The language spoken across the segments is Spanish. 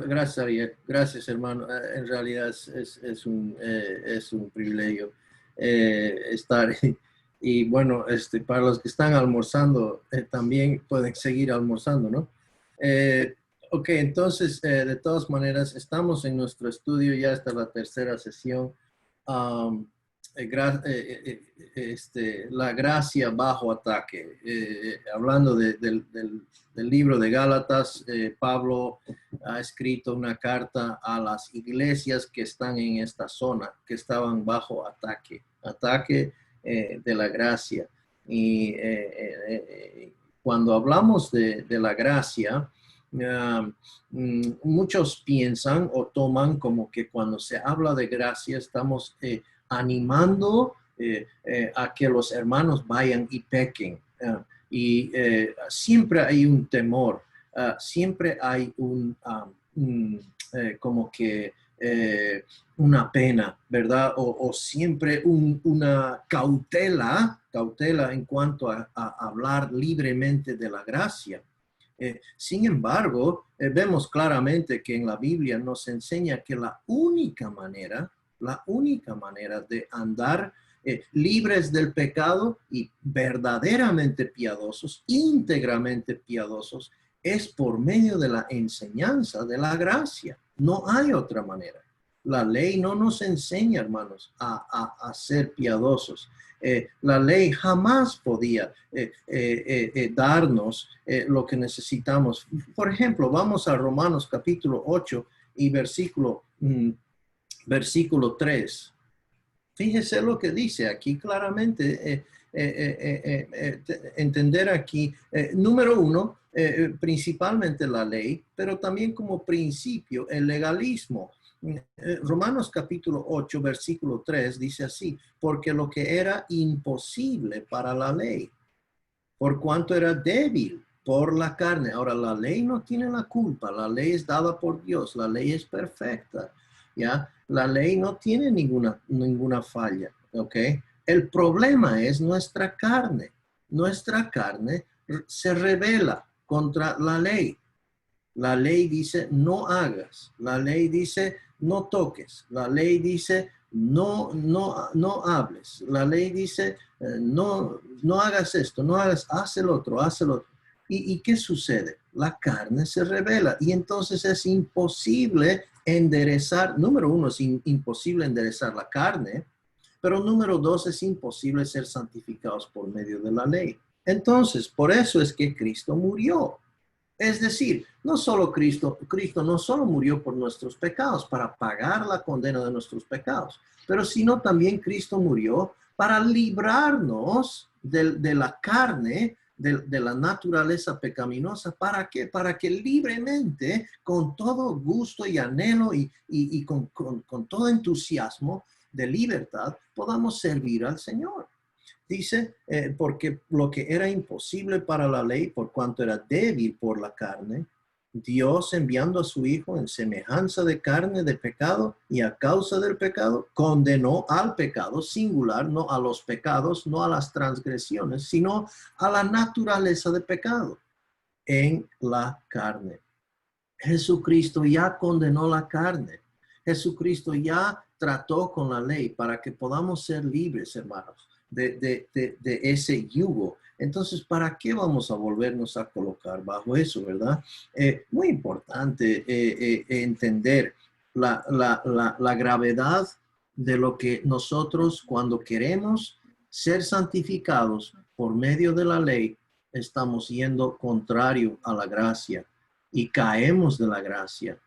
Gracias, Ariel. Gracias, hermano. En realidad es un privilegio estar. Y bueno, para los que están almorzando, también pueden seguir almorzando, ¿no? Ok, entonces, de todas maneras, estamos en nuestro estudio, ya hasta la tercera sesión. Um, la gracia bajo ataque. Hablando del libro de Gálatas, Pablo ha escrito una carta a las iglesias que están en esta zona, que estaban bajo ataque de la gracia. Y cuando hablamos de la gracia, muchos piensan o toman como que cuando se habla de gracia estamos animando a que los hermanos vayan y pequen. Y siempre hay un temor, siempre hay como que una pena, ¿verdad? O siempre una cautela en cuanto a hablar libremente de la gracia. Sin embargo, vemos claramente que en la Biblia nos enseña que la única manera de andar libres del pecado y verdaderamente piadosos, íntegramente piadosos, es por medio de la enseñanza de la gracia. No hay otra manera. La ley no nos enseña, hermanos, a ser piadosos. La ley jamás podía darnos lo que necesitamos. Por ejemplo, vamos a Romanos capítulo 8 y versículo 3. Fíjese lo que dice aquí claramente. Entender aquí, número uno, principalmente la ley, pero también como principio el legalismo. Romanos capítulo 8, versículo 3 dice así: porque lo que era imposible para la ley, por cuanto era débil por la carne. Ahora, la ley no tiene la culpa, la ley es dada por Dios, la ley es perfecta, ¿ya? La ley no tiene ninguna falla, ¿ok? El problema es nuestra carne. Nuestra carne se rebela contra la ley. La ley dice no hagas, la ley dice no toques, la ley dice no hables, la ley dice no hagas esto, no hagas, haz el otro, haz el otro. ¿Y qué sucede? La carne se rebela y entonces es imposible enderezar. Número uno, es imposible enderezar la carne, pero número dos, es imposible ser santificados por medio de la ley. Entonces, por eso es que Cristo murió. Es decir, no solo Cristo no solo murió por nuestros pecados, para pagar la condena de nuestros pecados, pero sino también Cristo murió para librarnos de la carne, de la naturaleza pecaminosa. ¿Para qué? Para que libremente, con todo gusto y anhelo y con todo entusiasmo de libertad, podamos servir al Señor. Dice, porque lo que era imposible para la ley, por cuanto era débil por la carne, Dios, enviando a su Hijo en semejanza de carne de pecado y a causa del pecado, condenó al pecado singular, no a los pecados, no a las transgresiones, sino a la naturaleza de pecado en la carne. Jesucristo ya condenó la carne. Jesucristo ya trató con la ley para que podamos ser libres, hermanos, de ese yugo. Entonces, ¿para qué vamos a volvernos a colocar bajo eso, verdad? Muy importante entender la gravedad de lo que nosotros, cuando queremos ser santificados por medio de la ley, estamos yendo contrario a la gracia y caemos de la gracia.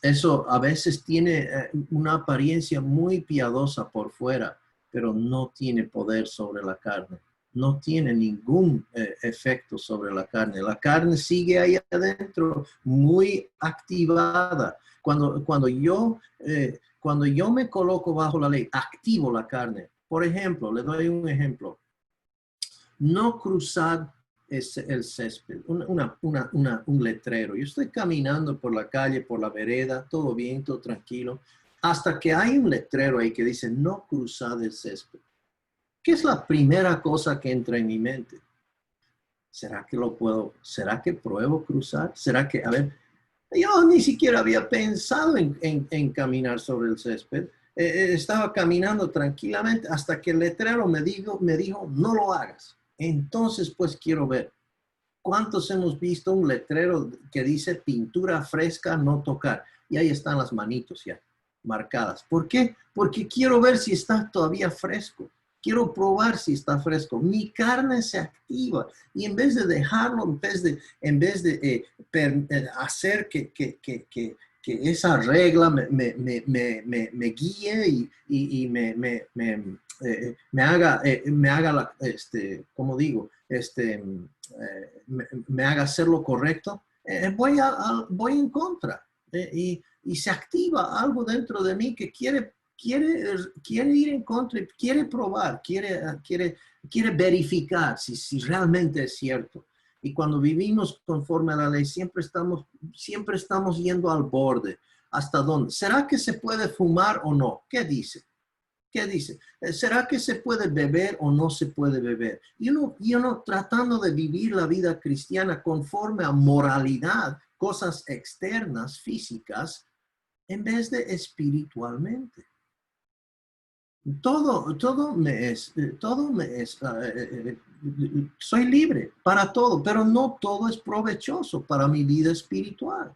Eso a veces tiene una apariencia muy piadosa por fuera, pero no tiene poder sobre la carne. No tiene ningún efecto sobre la carne. La carne sigue ahí adentro, muy activada. Cuando yo me coloco bajo la ley, activo la carne. Por ejemplo, le doy un ejemplo. No cruzar el césped, un letrero. Yo estoy caminando por la calle, por la vereda, todo bien, todo tranquilo, hasta que hay un letrero ahí que dice no cruzar el césped. ¿Qué es la primera cosa que entra en mi mente? ¿Será que lo puedo? ¿Será que pruebo cruzar? ¿Será que, a ver, yo ni siquiera había pensado en caminar sobre el césped. Estaba caminando tranquilamente hasta que el letrero me dijo, no lo hagas. Entonces, pues quiero ver. ¿Cuántos hemos visto un letrero que dice pintura fresca, no tocar? Y ahí están las manitos ya marcadas. ¿Por qué? Porque quiero ver si está todavía fresco. Quiero probar si está fresco. Mi carne se activa y en vez de dejarlo, en vez de hacer que esa regla me guíe y me haga ¿cómo digo? Me haga hacer lo correcto, voy en contra. Y se activa algo dentro de mí que quiere ir en contra, quiere probar, quiere verificar si realmente es cierto. Y cuando vivimos conforme a la ley, siempre estamos yendo al borde. ¿Hasta dónde? ¿Será que se puede fumar o no? ¿Qué dice? ¿Qué dice? ¿Será que se puede beber o no se puede beber? Y uno tratando de vivir la vida cristiana conforme a moralidad, cosas externas, físicas, en vez de espiritualmente. Soy libre para todo, pero no todo es provechoso para mi vida espiritual.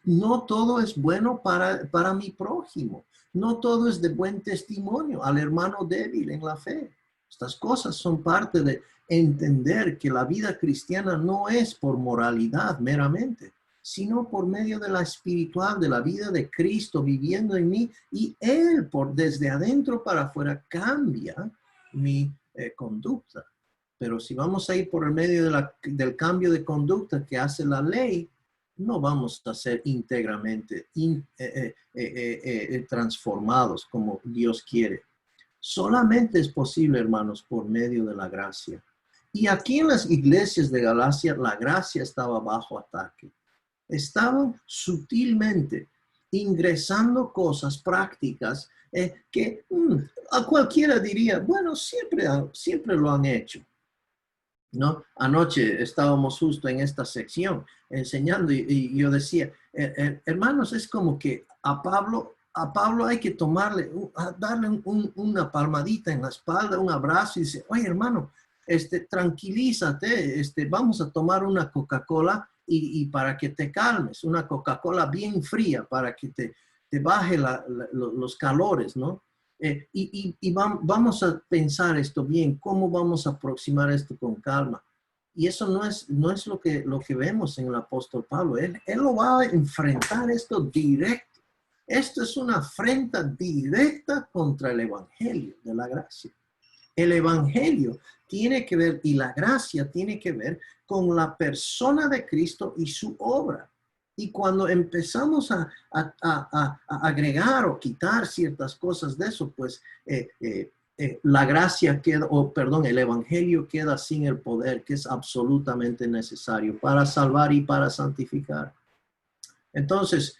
No todo es bueno para mi prójimo. No todo es de buen testimonio al hermano débil en la fe. Estas cosas son parte de entender que la vida cristiana no es por moralidad meramente, sino por medio de la espiritual, de la vida de Cristo viviendo en mí, y Él desde adentro para afuera cambia mi conducta. Pero si vamos a ir por el medio del cambio de conducta que hace la ley, no vamos a ser íntegramente transformados como Dios quiere. Solamente es posible, hermanos, por medio de la gracia. Y aquí en las iglesias de Galacia, la gracia estaba bajo ataque. Estaban sutilmente ingresando cosas prácticas que a cualquiera diría, bueno, siempre lo han hecho. ¿No? Anoche estábamos justo en esta sección enseñando y yo decía, hermanos, es como que a Pablo hay que darle una palmadita en la espalda, un abrazo y dice, oye hermano, tranquilízate, vamos a tomar una Coca-Cola y para que te calmes, una Coca-Cola bien fría para que te baje los calores, ¿no? Vamos a pensar esto bien, cómo vamos a aproximar esto con calma. Y eso no es lo que vemos en el apóstol Pablo. Él lo va a enfrentar esto directo. Esto es una afrenta directa contra el evangelio de la gracia. El evangelio tiene que ver, y la gracia tiene que ver con la persona de Cristo y su obra. Y cuando empezamos a agregar o quitar ciertas cosas de eso, pues la gracia queda, el evangelio queda sin el poder que es absolutamente necesario para salvar y para santificar. Entonces,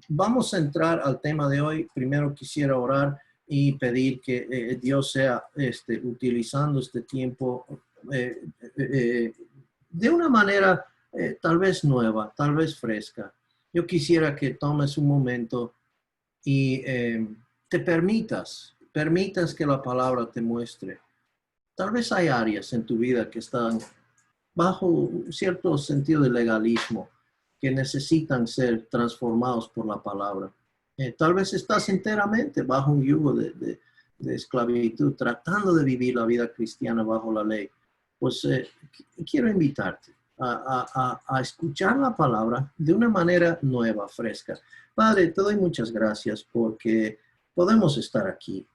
vamos a entrar al tema de hoy. Primero quisiera orar y pedir que Dios sea utilizando este tiempo de una manera tal vez nueva, tal vez fresca. Yo quisiera que tomes un momento y te permitas que la palabra te muestre. Tal vez hay áreas en tu vida que están bajo un cierto sentido de legalismo, que necesitan ser transformados por la palabra. Tal vez estás enteramente bajo un yugo de esclavitud, tratando de vivir la vida cristiana bajo la ley. Pues quiero invitarte a escuchar la palabra de una manera nueva, fresca. Padre, te doy muchas gracias porque podemos estar aquí.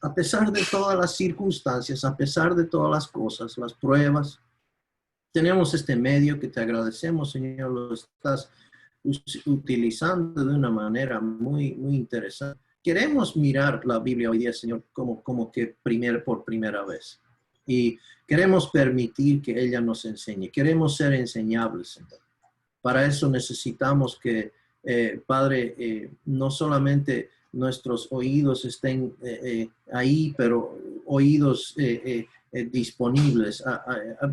A pesar de todas las circunstancias, a pesar de todas las cosas, las pruebas, tenemos este medio que te agradecemos, Señor, lo estás utilizando de una manera muy, muy interesante. Queremos mirar la Biblia hoy día, Señor, como que por primera vez. Y queremos permitir que ella nos enseñe. Queremos ser enseñables, Señor. Para eso necesitamos que, Padre, no solamente nuestros oídos estén ahí, pero oídos disponibles,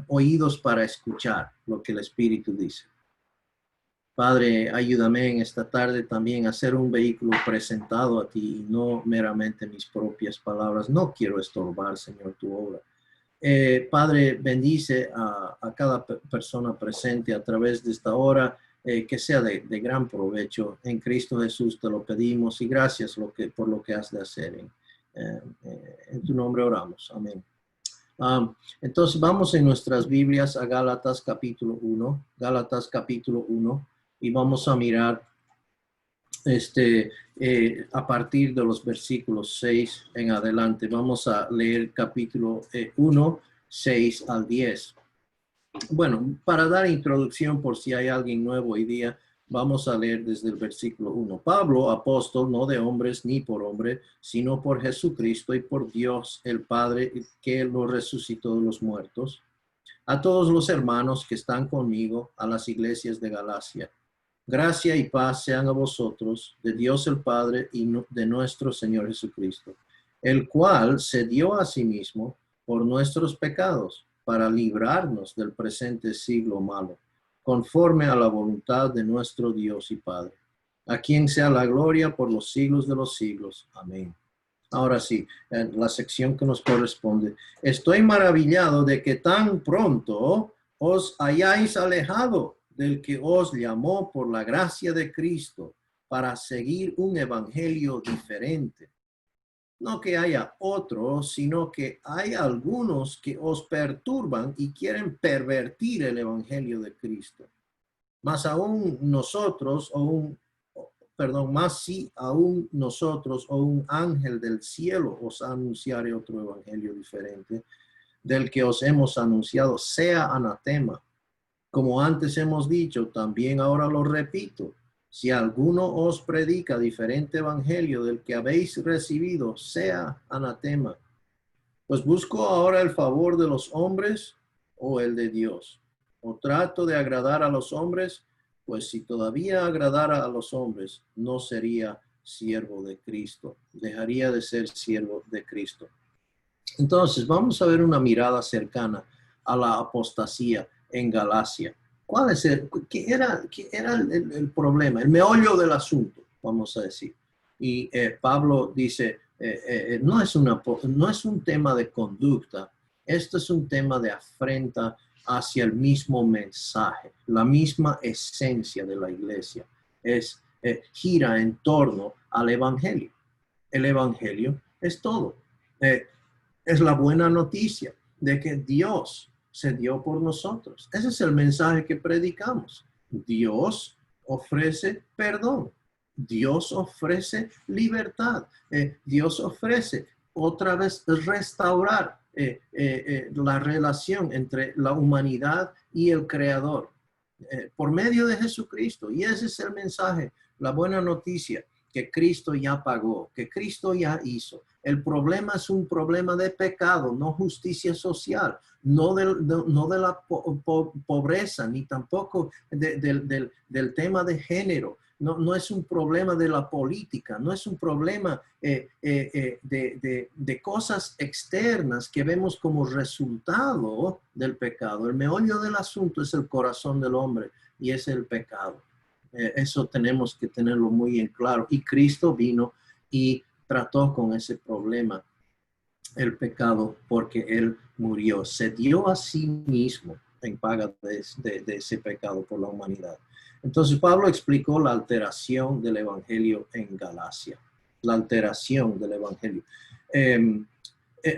oídos para escuchar lo que el Espíritu dice. Padre, ayúdame en esta tarde también a ser un vehículo presentado a ti y no meramente mis propias palabras. No quiero estorbar, Señor, tu obra. Padre, bendice a cada persona presente a través de esta hora, que sea de gran provecho. En Cristo Jesús te lo pedimos y gracias por lo que has de hacer. En tu nombre oramos. Amén. Entonces vamos en nuestras Biblias a Gálatas capítulo 1. Gálatas capítulo 1. Y vamos a mirar a partir de los versículos 6 en adelante. Vamos a leer capítulo 1, 6 al 10. Bueno, para dar introducción por si hay alguien nuevo hoy día, vamos a leer desde el versículo 1. Pablo, apóstol, no de hombres ni por hombre, sino por Jesucristo y por Dios el Padre, que lo resucitó de los muertos. A todos los hermanos que están conmigo, a las iglesias de Galacia. Gracia y paz sean a vosotros, de Dios el Padre y de nuestro Señor Jesucristo, el cual se dio a sí mismo por nuestros pecados para librarnos del presente siglo malo, conforme a la voluntad de nuestro Dios y Padre, a quien sea la gloria por los siglos de los siglos. Amén. Ahora sí, en la sección que nos corresponde. Estoy maravillado de que tan pronto os hayáis alejado del que os llamó por la gracia de Cristo para seguir un evangelio diferente. No que haya otro, sino que hay algunos que os perturban y quieren pervertir el evangelio de Cristo. Más aún nosotros, más si aún nosotros o un ángel del cielo os anunciare otro evangelio diferente del que os hemos anunciado, sea anatema. Como antes hemos dicho, también ahora lo repito, si alguno os predica diferente evangelio del que habéis recibido, sea anatema. Pues busco ahora el favor de los hombres o el de Dios. O trato de agradar a los hombres, pues si todavía agradara a los hombres, no sería siervo de Cristo. Dejaría de ser siervo de Cristo. Entonces, vamos a ver una mirada cercana a la apostasía en Galacia. ¿Qué era el problema? El meollo del asunto, vamos a decir. Y Pablo dice, no es un tema de conducta, esto es un tema de afrenta hacia el mismo mensaje, la misma esencia de la iglesia. Gira en torno al evangelio. El evangelio es todo. Es la buena noticia de que Dios se dio por nosotros. Ese es el mensaje que predicamos. Dios ofrece perdón. Dios ofrece libertad. Dios ofrece otra vez restaurar la relación entre la humanidad y el Creador por medio de Jesucristo. Y ese es el mensaje, la buena noticia, que Cristo ya pagó, que Cristo ya hizo. El problema es un problema de pecado, no justicia social, no de la pobreza, ni tampoco del tema de género. No es un problema de la política, no es un problema de cosas externas que vemos como resultado del pecado. El meollo del asunto es el corazón del hombre y es el pecado. Eso tenemos que tenerlo muy en claro. Y Cristo vino y trató con ese problema, el pecado, porque Él murió. Se dio a sí mismo en paga de ese pecado por la humanidad. Entonces Pablo explicó la alteración del evangelio en Galacia. La alteración del evangelio.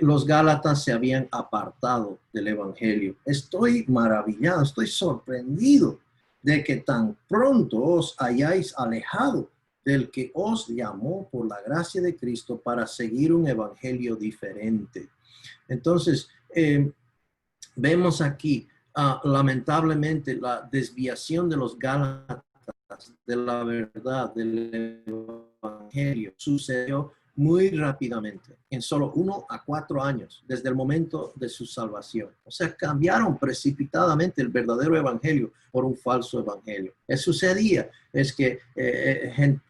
Los Gálatas se habían apartado del evangelio. Estoy maravillado, estoy sorprendido de que tan pronto os hayáis alejado del que os llamó por la gracia de Cristo para seguir un evangelio diferente. Entonces, vemos aquí, lamentablemente, la desviación de los Gálatas de la verdad del evangelio sucedió muy rápidamente, en solo 1 a 4 años, desde el momento de su salvación. O sea, cambiaron precipitadamente el verdadero evangelio por un falso evangelio. ¿Qué sucedía? Es que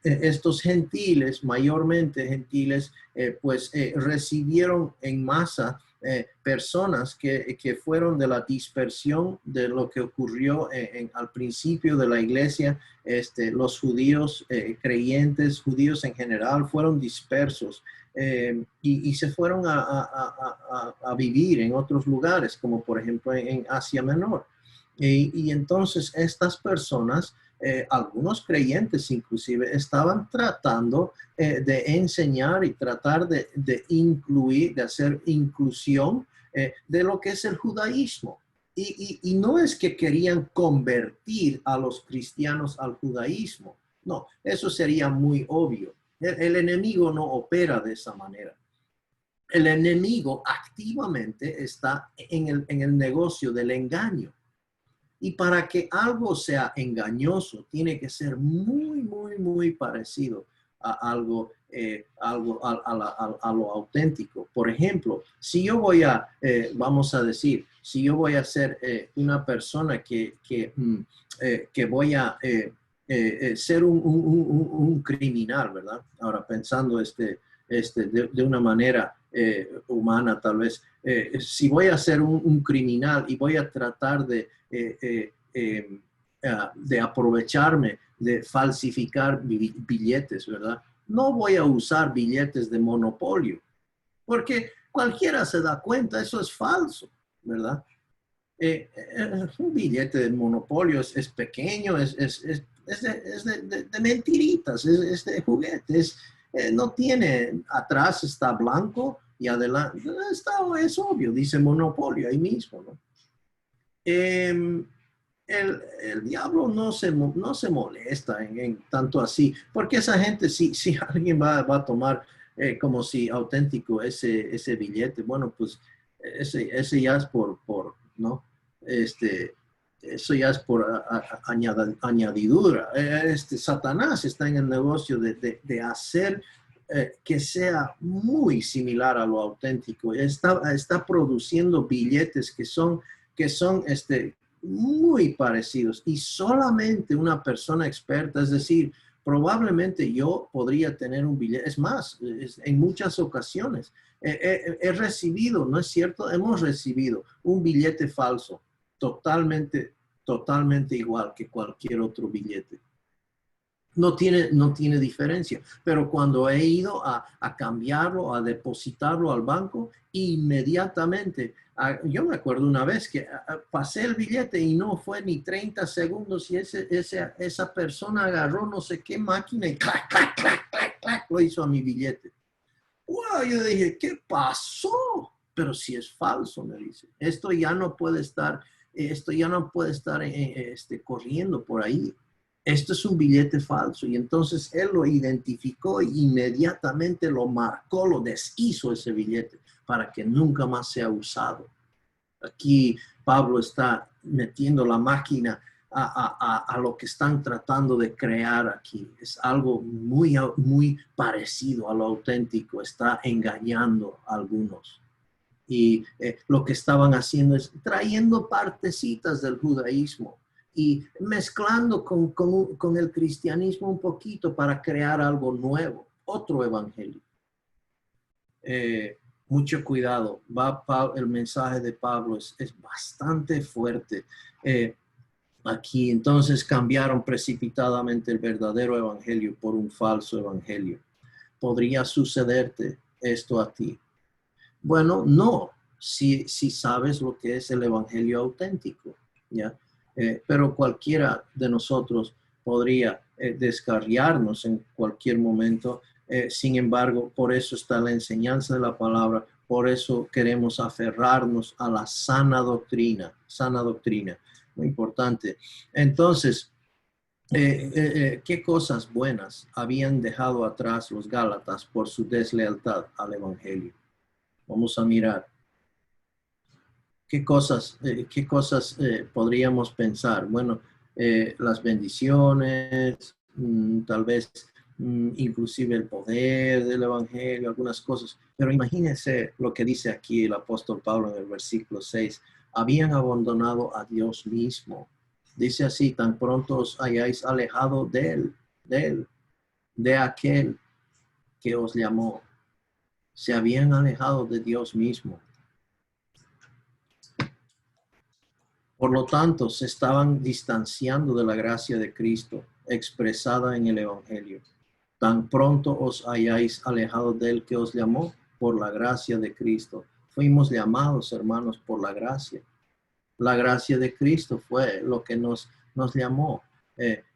estos gentiles, mayormente gentiles, recibieron en masa personas que fueron de la dispersión de lo que ocurrió al principio de la iglesia. Los judíos creyentes, judíos en general, fueron dispersos y se fueron a vivir en otros lugares, como por ejemplo en Asia Menor. Y entonces estas personas, algunos creyentes inclusive, estaban tratando de enseñar y tratar de incluir, de hacer inclusión de lo que es el judaísmo. Y no es que querían convertir a los cristianos al judaísmo. No, eso sería muy obvio. El enemigo no opera de esa manera. El enemigo activamente está en el negocio del engaño. Y para que algo sea engañoso, tiene que ser muy, muy, muy parecido a algo, a lo auténtico. Por ejemplo, si yo voy vamos a decir, si yo voy a ser una persona que voy a ser un criminal, ¿verdad? Ahora pensando de una manera humana tal vez, si voy a ser un criminal y voy a tratar de aprovecharme, de falsificar billetes, ¿verdad? No voy a usar billetes de monopolio, porque cualquiera se da cuenta, eso es falso, ¿verdad? Un billete de monopolio es pequeño, es de mentiritas, es de juguetes, no tiene, atrás está blanco y adelante es obvio, dice monopolio ahí mismo, ¿no? El diablo no se molesta en tanto así, porque esa gente, si alguien va a tomar como si auténtico ese billete, bueno, pues ese ya es ¿no? Eso ya es por añadidura. Satanás está en el negocio de hacer que sea muy similar a lo auténtico. Está produciendo billetes que son muy parecidos y solamente una persona experta, es decir, probablemente yo podría tener un billete, es más, en muchas ocasiones he recibido, ¿no es cierto? Hemos recibido un billete falso totalmente igual que cualquier otro billete. No tiene diferencia, pero cuando he ido a cambiarlo, a depositarlo al banco, inmediatamente, yo me acuerdo una vez que pasé el billete y no fue ni 30 segundos y esa persona agarró no sé qué máquina y clac, clac, clac, clac, clac, lo hizo a mi billete. ¡Wow! Yo dije, ¿qué pasó? Pero si es falso, me dice. Esto ya no puede estar corriendo por ahí. Esto es un billete falso. Y entonces él lo identificó e inmediatamente lo marcó, lo deshizo ese billete para que nunca más sea usado. Aquí Pablo está metiendo la máquina a lo que están tratando de crear aquí. Es algo muy, muy parecido a lo auténtico. Está engañando a algunos. Y lo que estaban haciendo es trayendo partecitas del judaísmo y mezclando con el cristianismo un poquito para crear algo nuevo, otro evangelio. Mucho cuidado, el mensaje de Pablo es bastante fuerte. Aquí entonces cambiaron precipitadamente el verdadero evangelio por un falso evangelio. ¿Podría sucederte esto a ti? Bueno, no, si sabes lo que es el evangelio auténtico, ¿ya? Pero cualquiera de nosotros podría descarriarnos en cualquier momento. Sin embargo, por eso está la enseñanza de la palabra, por eso queremos aferrarnos a la sana doctrina, muy importante. Entonces, ¿qué cosas buenas habían dejado atrás los Gálatas por su deslealtad al evangelio? Vamos a mirar qué cosas podríamos pensar. Bueno, las bendiciones, tal vez inclusive el poder del evangelio, algunas cosas. Pero imagínense lo que dice aquí el apóstol Pablo en el versículo 6. Habían abandonado a Dios mismo. Dice así, tan pronto os hayáis alejado de aquel que os llamó. Se habían alejado de Dios mismo. Por lo tanto, se estaban distanciando de la gracia de Cristo expresada en el Evangelio. Tan pronto os hayáis alejado del que os llamó por la gracia de Cristo. Fuimos llamados, hermanos, por la gracia. La gracia de Cristo fue lo que nos llamó.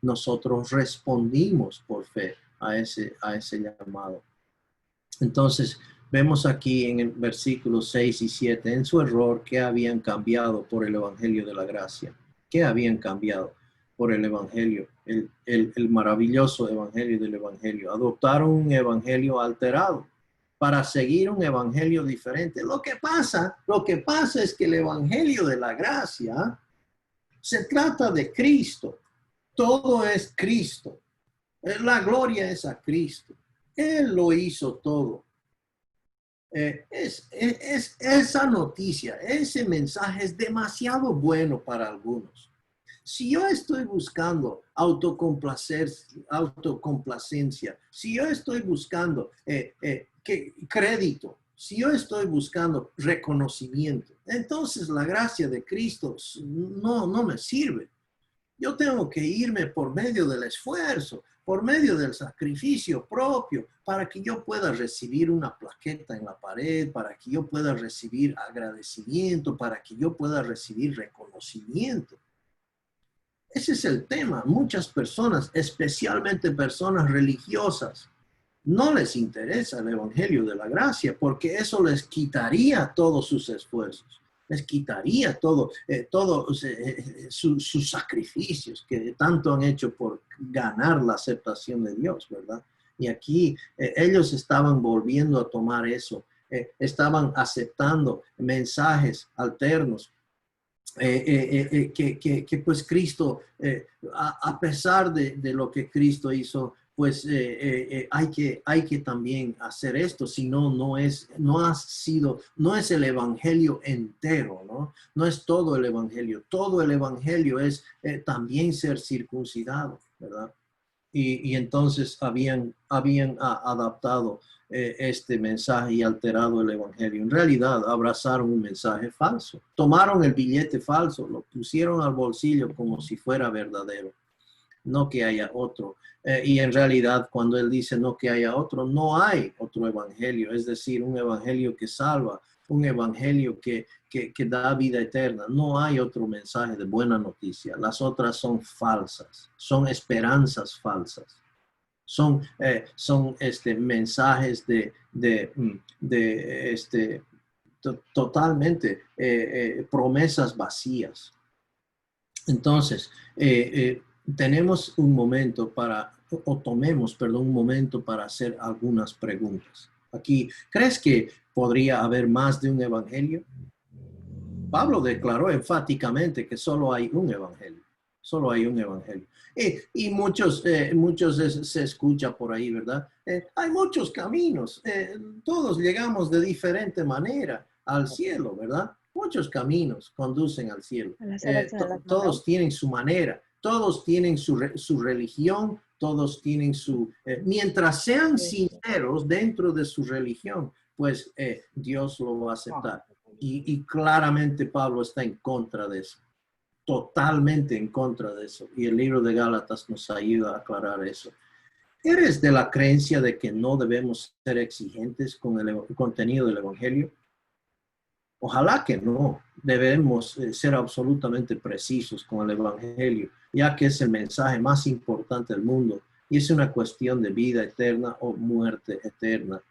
Nosotros respondimos por fe a ese llamado. Entonces, vemos aquí en el versículo 6 y 7, en su error, que habían cambiado por el evangelio de la gracia. ¿Qué habían cambiado por el evangelio? El maravilloso evangelio del evangelio. Adoptaron un evangelio alterado para seguir un evangelio diferente. Lo que pasa es que el evangelio de la gracia se trata de Cristo. Todo es Cristo. La gloria es a Cristo. Él lo hizo todo. Esa noticia, ese mensaje es demasiado bueno para algunos. Si yo estoy buscando autocomplacencia, si yo estoy buscando crédito, si yo estoy buscando reconocimiento, entonces la gracia de Cristo no me sirve. Yo tengo que irme por medio del esfuerzo, por medio del sacrificio propio, para que yo pueda recibir una plaqueta en la pared, para que yo pueda recibir agradecimiento, para que yo pueda recibir reconocimiento. Ese es el tema. Muchas personas, especialmente personas religiosas, no les interesa el evangelio de la gracia porque eso les quitaría todos sus esfuerzos, les quitaría todos sus sacrificios que tanto han hecho por ganar la aceptación de Dios, ¿verdad? Y aquí ellos estaban volviendo a tomar eso, estaban aceptando mensajes alternos. Que pues Cristo, a pesar de lo que Cristo hizo, pues hay que también hacer esto, si no, no es el evangelio entero, ¿no? No es todo el evangelio es también ser circuncidado, ¿verdad? Y entonces habían adaptado este mensaje y alterado el evangelio. En realidad abrazaron un mensaje falso, tomaron el billete falso, lo pusieron al bolsillo como si fuera verdadero, no que haya otro. Y en realidad cuando él dice no que haya otro, no hay otro evangelio, es decir, un evangelio que salva, un evangelio que da vida eterna. No hay otro mensaje de buena noticia. Las otras son falsas, son esperanzas falsas. Son mensajes totalmente promesas vacías. Entonces, tenemos un momento tomemos un momento para hacer algunas preguntas. Aquí, ¿crees que podría haber más de un evangelio? Pablo declaró enfáticamente que solo hay un evangelio. Solo hay un evangelio. Y muchos se escucha por ahí, ¿verdad? Hay muchos caminos. Todos llegamos de diferente manera al cielo, ¿verdad? Muchos caminos conducen al cielo. Todos tienen su manera. Todos tienen su religión. Todos tienen mientras sean sinceros dentro de su religión, pues Dios lo va a aceptar. Y claramente Pablo está en contra de eso, totalmente en contra de eso. Y el libro de Gálatas nos ayuda a aclarar eso. ¿Eres de la creencia de que no debemos ser exigentes con el contenido del evangelio? Ojalá que no. Debemos ser absolutamente precisos con el evangelio, ya que es el mensaje más importante del mundo y es una cuestión de vida eterna o muerte eterna.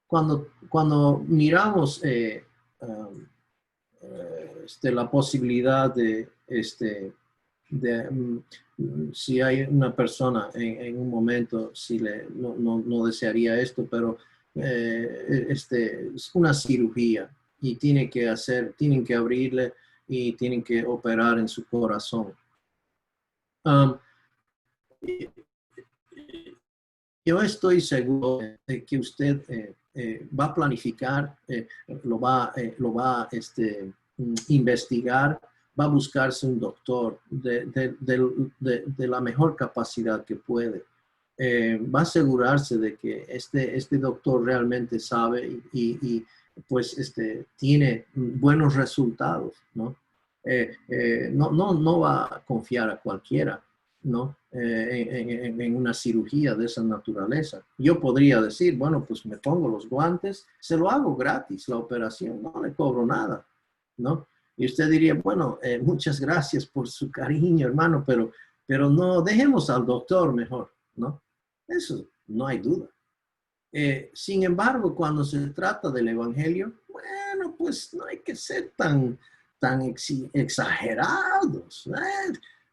Cuando miramos la posibilidad si hay una persona en un momento, si no desearía esto, pero es una cirugía y tienen que abrirle y tienen que operar en su corazón. Yo estoy seguro de que usted va a planificar, lo va a investigar, va a buscarse un doctor de la mejor capacidad que puede. Va a asegurarse de que este doctor realmente sabe y pues tiene buenos resultados, ¿no? No va a confiar a cualquiera, ¿no? En una cirugía de esa naturaleza. Yo podría decir, bueno, pues me pongo los guantes, se lo hago gratis, la operación, no le cobro nada, ¿no? Y usted diría, bueno, muchas gracias por su cariño, hermano, pero no, dejemos al doctor mejor, ¿no? Eso no hay duda. Sin embargo, cuando se trata del Evangelio, bueno, pues no hay que ser tan exagerados.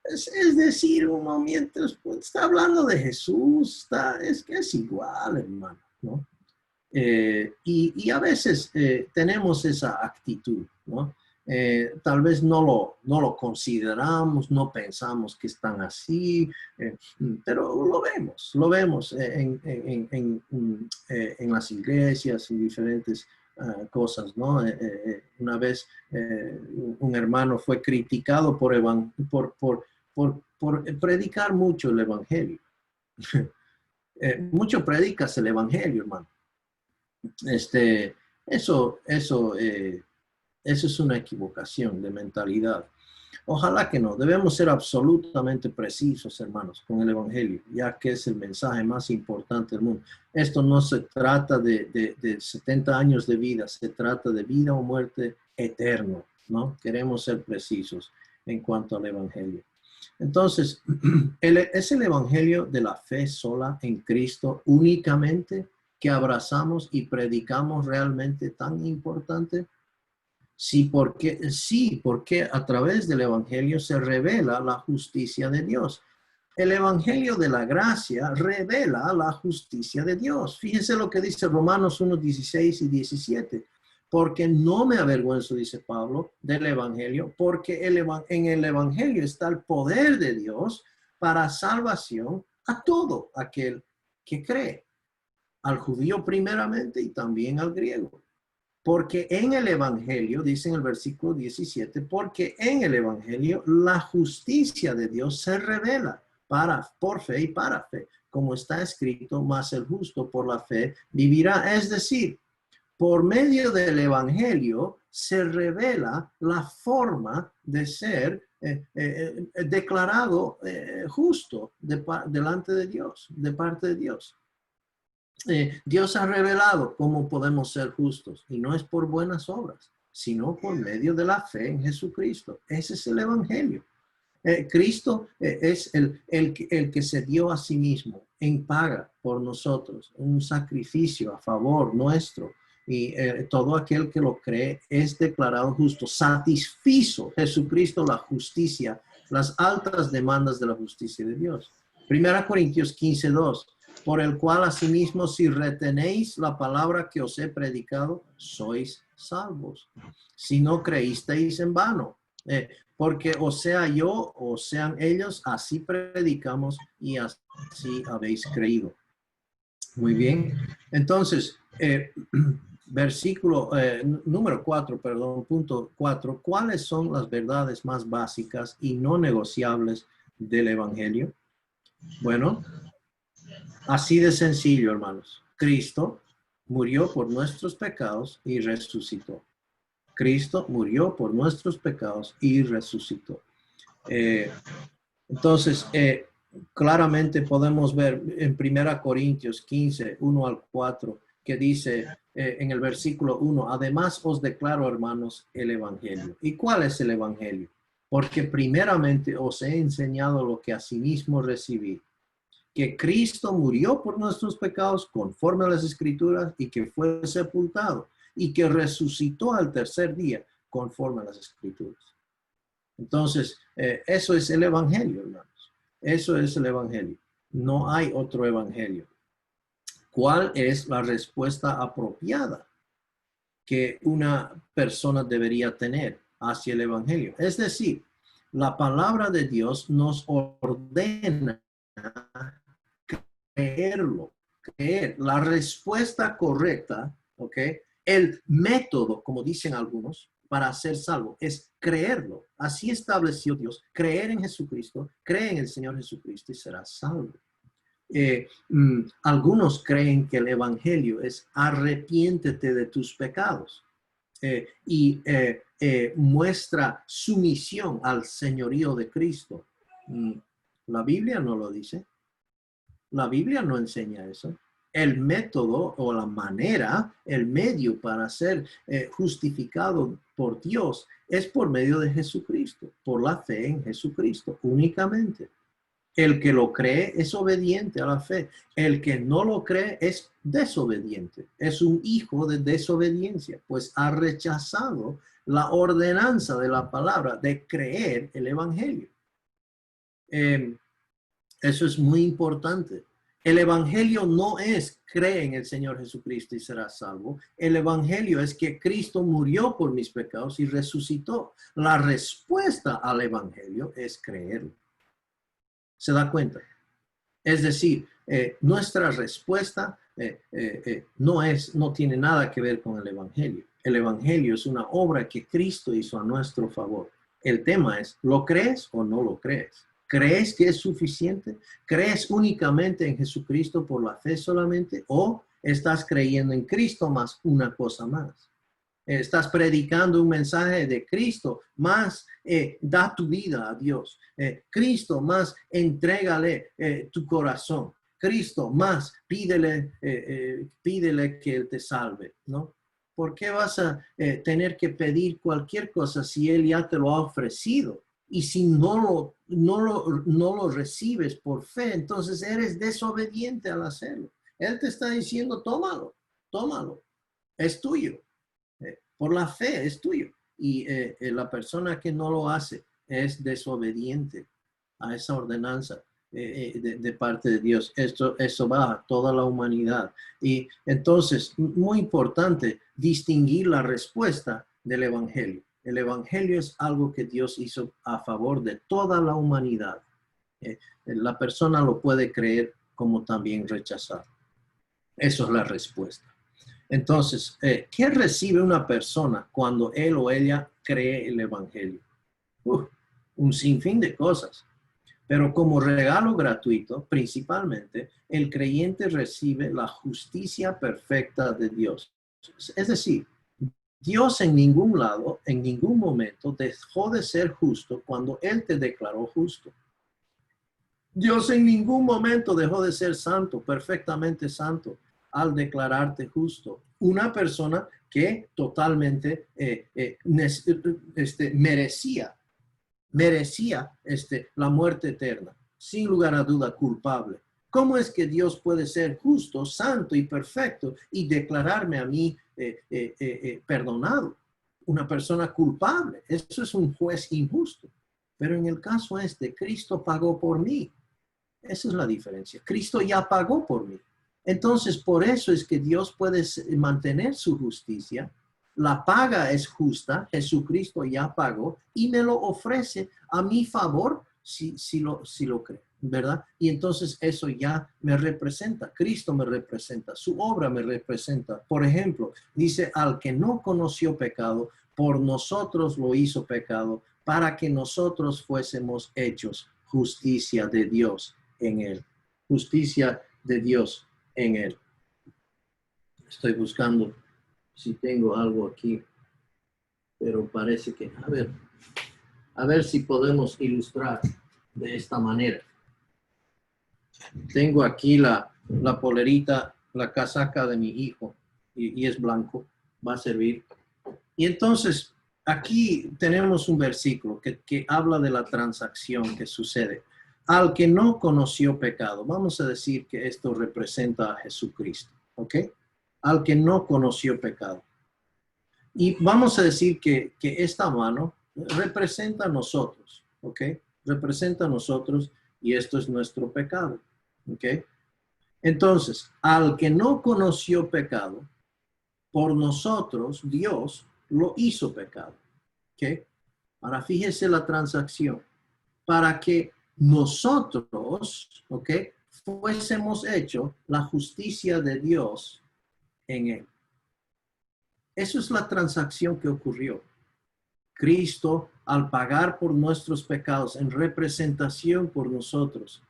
Es decir, un momento, pues, está hablando de Jesús, es que es igual, hermano, ¿no? Y a veces tenemos esa actitud, ¿no? Tal vez no lo consideramos, no pensamos que están así, pero lo vemos en las iglesias, en diferentes cosas, ¿no? Una vez un hermano fue criticado por predicar mucho el evangelio. Mucho predicas el evangelio, hermano. Este, eso es una equivocación de mentalidad. Ojalá que no. Debemos ser absolutamente precisos, hermanos, con el Evangelio, ya que es el mensaje más importante del mundo. Esto no se trata de 70 años de vida, se trata de vida o muerte eterno, ¿no? Queremos ser precisos en cuanto al Evangelio. Entonces, ¿es el Evangelio de la fe sola en Cristo únicamente que abrazamos y predicamos realmente tan importante? Sí, porque a través del Evangelio se revela la justicia de Dios. El Evangelio de la gracia revela la justicia de Dios. Fíjense lo que dice Romanos 1, 16 y 17. Porque no me avergüenzo, dice Pablo, del Evangelio, porque en el Evangelio está el poder de Dios para salvación a todo aquel que cree, al judío primeramente y también al griego. Porque en el Evangelio, dice en el versículo 17, porque en el Evangelio la justicia de Dios se revela por fe y para fe, como está escrito, mas el justo por la fe vivirá. Es decir, por medio del Evangelio se revela la forma de ser declarado justo delante de Dios, de parte de Dios. Dios ha revelado cómo podemos ser justos y no es por buenas obras, sino por medio de la fe en Jesucristo. Ese es el Evangelio. Cristo es el que se dio a sí mismo en paga por nosotros, un sacrificio a favor nuestro. Y todo aquel que lo cree es declarado justo. Satisfizo Jesucristo la justicia, las altas demandas de la justicia de Dios. 1 Corintios 15:2. Por el cual asimismo, si retenéis la palabra que os he predicado, sois salvos. Si no creísteis en vano. Porque o sea yo o sean ellos, así predicamos y así habéis creído. Muy bien. Entonces, versículo número 4, perdón, punto 4. ¿Cuáles son las verdades más básicas y no negociables del Evangelio? Bueno, así de sencillo, hermanos. Cristo murió por nuestros pecados y resucitó. Cristo murió por nuestros pecados y resucitó. Entonces, claramente podemos ver en 1 Corintios 15, 1 al 4, que dice en el versículo 1, además os declaro, hermanos, el Evangelio. ¿Y cuál es el Evangelio? Porque primeramente os he enseñado lo que asimismo recibí, que Cristo murió por nuestros pecados conforme a las Escrituras y que fue sepultado y que resucitó al tercer día conforme a las Escrituras. Entonces, eso es el Evangelio, hermanos. Eso es el Evangelio. No hay otro Evangelio. ¿Cuál es la respuesta apropiada que una persona debería tener hacia el Evangelio? Es decir, la palabra de Dios nos ordena creerlo, creer. La respuesta correcta, ¿ok? El método, como dicen algunos, para ser salvo es creerlo. Así estableció Dios, creer en Jesucristo, cree en el Señor Jesucristo y serás salvo. Algunos creen que el evangelio es arrepiéntete de tus pecados y muestra sumisión al señorío de Cristo. La Biblia no lo dice. La Biblia no enseña eso. El método o la manera, el medio para ser justificado por Dios es por medio de Jesucristo, por la fe en Jesucristo únicamente. El que lo cree es obediente a la fe. El que no lo cree es desobediente. Es un hijo de desobediencia, pues ha rechazado la ordenanza de la palabra de creer el evangelio. Eso es muy importante. El evangelio no es cree en el Señor Jesucristo y serás salvo. El evangelio es que Cristo murió por mis pecados y resucitó. La respuesta al evangelio es creerlo. ¿Se da cuenta? Es decir, nuestra respuesta no tiene nada que ver con el evangelio. El evangelio es una obra que Cristo hizo a nuestro favor. El tema es, ¿lo crees o no lo crees? ¿Crees que es suficiente? ¿Crees únicamente en Jesucristo por la fe solamente? ¿O estás creyendo en Cristo más una cosa más? Estás predicando un mensaje de Cristo, más da tu vida a Dios. Cristo, más entrégale tu corazón. Cristo, más pídele que Él te salve, ¿no? ¿Por qué vas a tener que pedir cualquier cosa si Él ya te lo ha ofrecido? Y si no lo recibes por fe, entonces eres desobediente al hacerlo. Él te está diciendo, tómalo, es tuyo. Por la fe es tuyo. Y la persona que no lo hace es desobediente a esa ordenanza de parte de Dios. Eso va a toda la humanidad. Y entonces, muy importante distinguir la respuesta del evangelio. El evangelio es algo que Dios hizo a favor de toda la humanidad. La persona lo puede creer como también rechazar. Eso es la respuesta. Entonces, ¿qué recibe una persona cuando él o ella cree el evangelio? Un sinfín de cosas. Pero como regalo gratuito, principalmente, el creyente recibe la justicia perfecta de Dios. Es decir, Dios en ningún lado, en ningún momento dejó de ser justo cuando Él te declaró justo. Dios en ningún momento dejó de ser santo, perfectamente santo, al declararte justo. Una persona que totalmente merecía la muerte eterna, sin lugar a duda culpable. ¿Cómo es que Dios puede ser justo, santo y perfecto y declararme a mí perdonado? Una persona culpable. Eso es un juez injusto. Pero en el caso Cristo pagó por mí. Esa es la diferencia. Cristo ya pagó por mí. Entonces, por eso es que Dios puede mantener su justicia. La paga es justa. Jesucristo ya pagó y me lo ofrece a mi favor si lo creo, ¿verdad? Y entonces eso ya me representa. Cristo me representa. Su obra me representa. Por ejemplo, dice, al que no conoció pecado, por nosotros lo hizo pecado, para que nosotros fuésemos hechos justicia de Dios en él. Justicia de Dios en él. Estoy buscando si tengo algo aquí, pero parece que, a ver si podemos ilustrar de esta manera. Tengo aquí la polerita, la casaca de mi hijo, y es blanco, va a servir. Y entonces, aquí tenemos un versículo que habla de la transacción que sucede. Al que no conoció pecado, vamos a decir que esto representa a Jesucristo, ¿ok? Al que no conoció pecado. Y vamos a decir que esta mano representa a nosotros, ¿ok? Representa a nosotros y esto es nuestro pecado, ¿ok? Entonces, al que no conoció pecado, por nosotros Dios lo hizo pecado, ¿ok? Ahora fíjese la transacción. Para que nosotros, ¿ok? Fuésemos hechos la justicia de Dios en él. Eso es la transacción que ocurrió. Cristo, al pagar por nuestros pecados en representación por nosotros,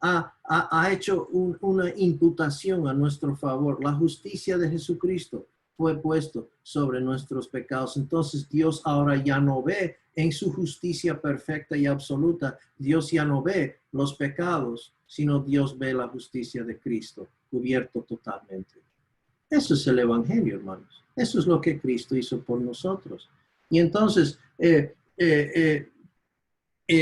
Ha hecho una imputación a nuestro favor. La justicia de Jesucristo fue puesto sobre nuestros pecados. Entonces Dios ahora ya no ve en su justicia perfecta y absoluta. Dios ya no ve los pecados, sino Dios ve la justicia de Cristo cubierto totalmente. Eso es el Evangelio, hermanos. Eso es lo que Cristo hizo por nosotros. Y entonces,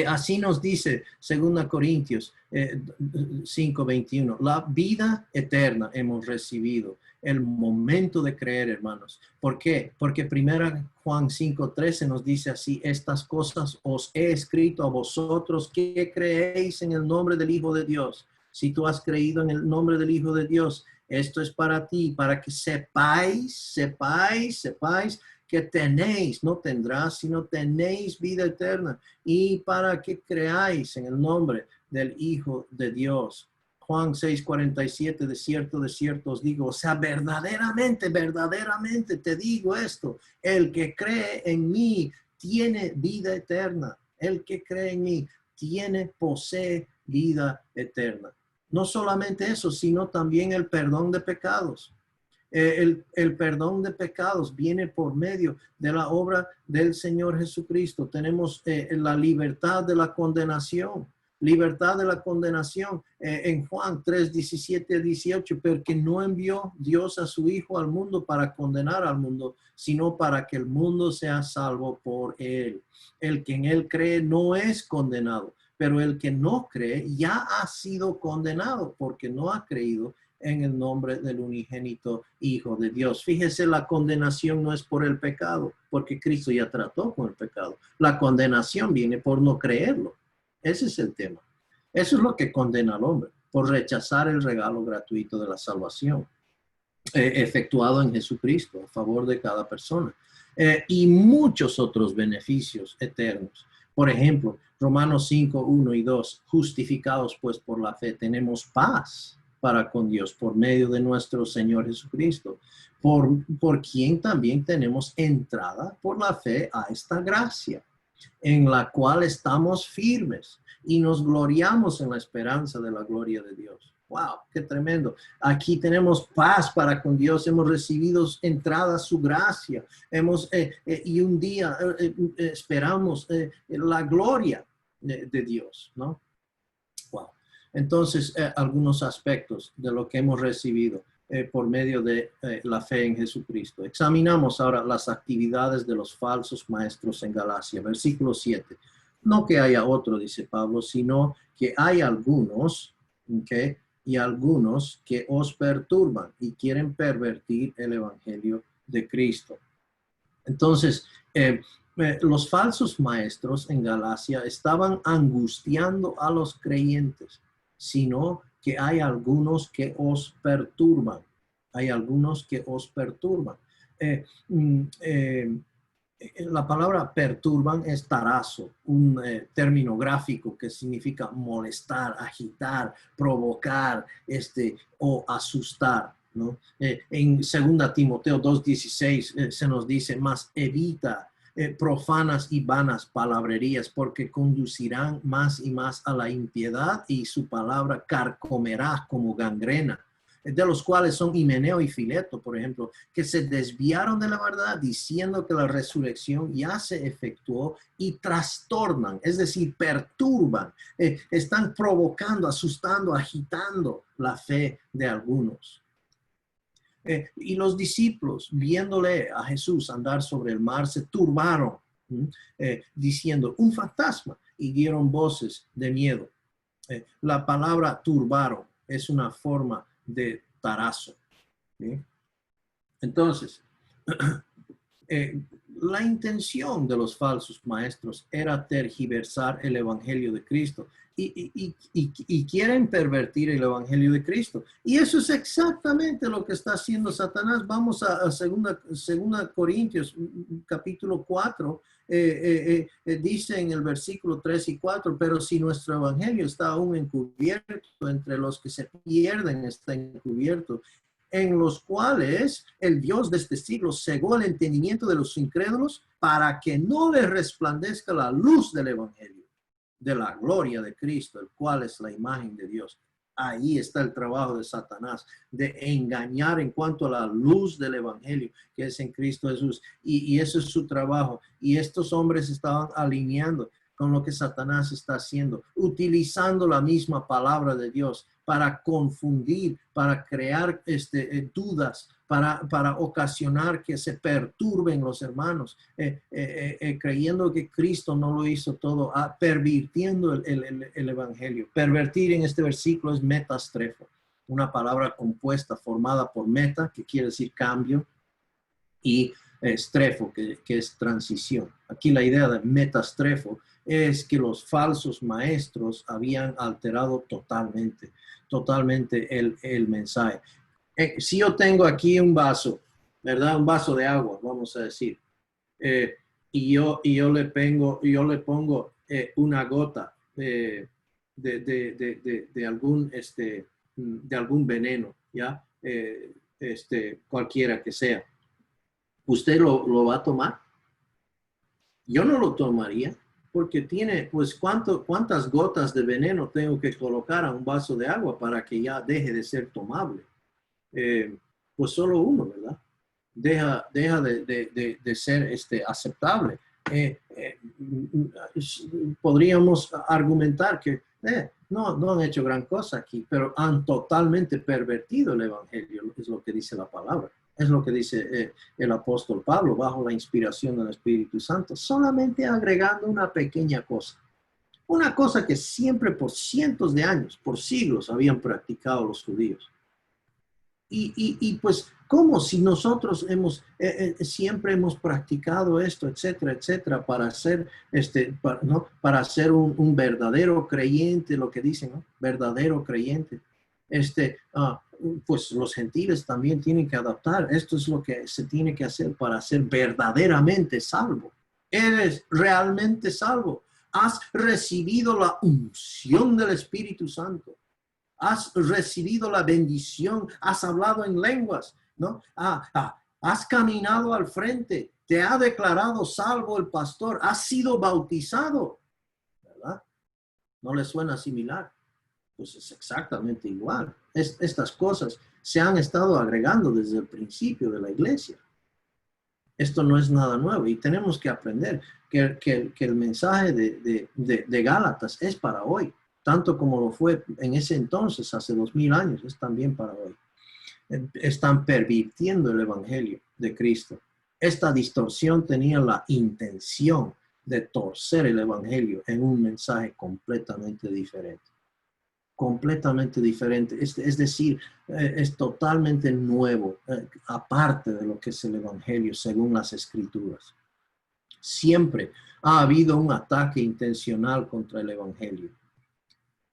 así nos dice 2 Corintios 5:21, la vida eterna hemos recibido, el momento de creer, hermanos. ¿Por qué? Porque 1 Juan 5:13 nos dice así, estas cosas os he escrito a vosotros que creéis en el nombre del Hijo de Dios. Si tú has creído en el nombre del Hijo de Dios, esto es para ti, para que sepáis que tenéis, no tendrás, sino tenéis vida eterna, y para que creáis en el nombre del Hijo de Dios. Juan 6:47, de cierto os digo, o sea, verdaderamente te digo esto, el que cree en mí tiene vida eterna, el que cree en mí posee vida eterna. No solamente eso, sino también el perdón de pecados. El perdón de pecados viene por medio de la obra del Señor Jesucristo. Tenemos la libertad de la condenación. Libertad de la condenación en Juan 3:17-18, porque no envió Dios a su Hijo al mundo para condenar al mundo, sino para que el mundo sea salvo por él. El que en él cree no es condenado, pero el que no cree ya ha sido condenado porque no ha creído en el nombre del unigénito Hijo de Dios. Fíjese, la condenación no es por el pecado, porque Cristo ya trató con el pecado. La condenación viene por no creerlo. Ese es el tema. Eso es lo que condena al hombre, por rechazar el regalo gratuito de la salvación efectuado en Jesucristo a favor de cada persona. Y muchos otros beneficios eternos. Por ejemplo, Romanos 5:1 y 2, justificados pues por la fe, tenemos paz para con Dios por medio de nuestro Señor Jesucristo, por quien también tenemos entrada por la fe a esta gracia, en la cual estamos firmes y nos gloriamos en la esperanza de la gloria de Dios. ¡Wow! ¡Qué tremendo! Aquí tenemos paz para con Dios, hemos recibido entrada a su gracia, y un día esperamos la gloria de Dios, ¿no? ¡Wow! Entonces, algunos aspectos de lo que hemos recibido por medio de la fe en Jesucristo. Examinamos ahora las actividades de los falsos maestros en Galacia. Versículo 7. No que haya otro, dice Pablo, sino que hay algunos, ¿okay? Y algunos que os perturban y quieren pervertir el evangelio de Cristo. Entonces, los falsos maestros en Galacia estaban angustiando a los creyentes, sino que hay algunos que os perturban. Hay algunos que os perturban. La palabra perturban es tarazo, un término gráfico que significa molestar, agitar, provocar, o asustar, ¿no? En 2 Timoteo 2:16 se nos dice, más evita profanas y vanas palabrerías, porque conducirán más y más a la impiedad y su palabra carcomerá como gangrena, de los cuales son Himeneo y Fileto, por ejemplo, que se desviaron de la verdad diciendo que la resurrección ya se efectuó y trastornan, es decir, perturban, están provocando, asustando, agitando la fe de algunos. Y los discípulos, viéndole a Jesús andar sobre el mar, se turbaron, diciendo, un fantasma, y dieron voces de miedo. La palabra turbaron es una forma de tarazo. ¿Sí? Entonces, la intención de los falsos maestros era tergiversar el evangelio de Cristo y quieren pervertir el evangelio de Cristo. Y eso es exactamente lo que está haciendo Satanás. Vamos a 2 Corintios capítulo 4, dice en el versículo 3 y 4, pero si nuestro evangelio está aún encubierto, entre los que se pierden está encubierto, en los cuales el Dios de este siglo cegó el entendimiento de los incrédulos para que no les resplandezca la luz del evangelio, de la gloria de Cristo, el cual es la imagen de Dios. Ahí está el trabajo de Satanás, de engañar en cuanto a la luz del evangelio que es en Cristo Jesús. Y eso es su trabajo. Y estos hombres estaban alineando con lo que Satanás está haciendo, utilizando la misma palabra de Dios para confundir, para crear dudas, para ocasionar que se perturben los hermanos, creyendo que Cristo no lo hizo todo, pervirtiendo el evangelio. Pervertir en este versículo es metastrefo, una palabra compuesta formada por meta, que quiere decir cambio, y strefo, que es transición. Aquí la idea de metastrefo es que los falsos maestros habían alterado totalmente el mensaje. Si yo tengo aquí un vaso, ¿verdad? Un vaso de agua, vamos a decir, y yo le pongo una gota de algún veneno, ¿ya? Cualquiera que sea. ¿Usted lo va a tomar? Yo no lo tomaría, porque tiene, pues, ¿cuántas gotas de veneno tengo que colocar a un vaso de agua para que ya deje de ser tomable? Pues solo uno, ¿verdad? Deja de ser aceptable. Podríamos argumentar que no han hecho gran cosa aquí, pero han totalmente pervertido el evangelio, es lo que dice la palabra. Es lo que dice el apóstol Pablo bajo la inspiración del Espíritu Santo, solamente agregando una pequeña cosa. Una cosa que siempre por cientos de años, por siglos, habían practicado los judíos. Y pues, ¿cómo si nosotros siempre hemos practicado esto, etcétera, etcétera, para ser, para ser un verdadero creyente, lo que dicen, ¿no? Verdadero creyente. Pues los gentiles también tienen que adaptar. Esto es lo que se tiene que hacer para ser verdaderamente salvo. Eres realmente salvo. Has recibido la unción del Espíritu Santo. Has recibido la bendición, has hablado en lenguas, ¿no? Has caminado al frente, te ha declarado salvo el pastor, has sido bautizado, ¿verdad? ¿No le suena similar? Pues es exactamente igual. Estas cosas se han estado agregando desde el principio de la iglesia. Esto no es nada nuevo y tenemos que aprender que el mensaje de Gálatas es para hoy. Tanto como lo fue en ese entonces, hace 2000 años, es también para hoy. Están pervirtiendo el evangelio de Cristo. Esta distorsión tenía la intención de torcer el evangelio en un mensaje completamente diferente. Completamente diferente. Es decir, es totalmente nuevo, aparte de lo que es el evangelio según las escrituras. Siempre ha habido un ataque intencional contra el evangelio.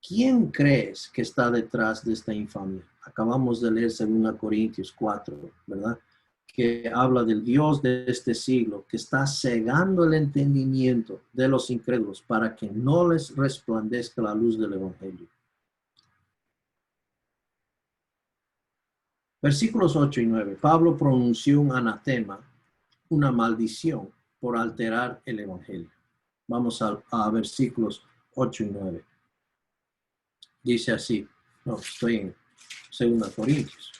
¿Quién crees que está detrás de esta infamia? Acabamos de leer 2 Corintios 4, ¿verdad? Que habla del Dios de este siglo, que está cegando el entendimiento de los incrédulos para que no les resplandezca la luz del evangelio. Versículos 8 y 9. Pablo pronunció un anatema, una maldición por alterar el evangelio. Vamos a versículos 8 y 9. Dice así, no, estoy en 2 Corintios,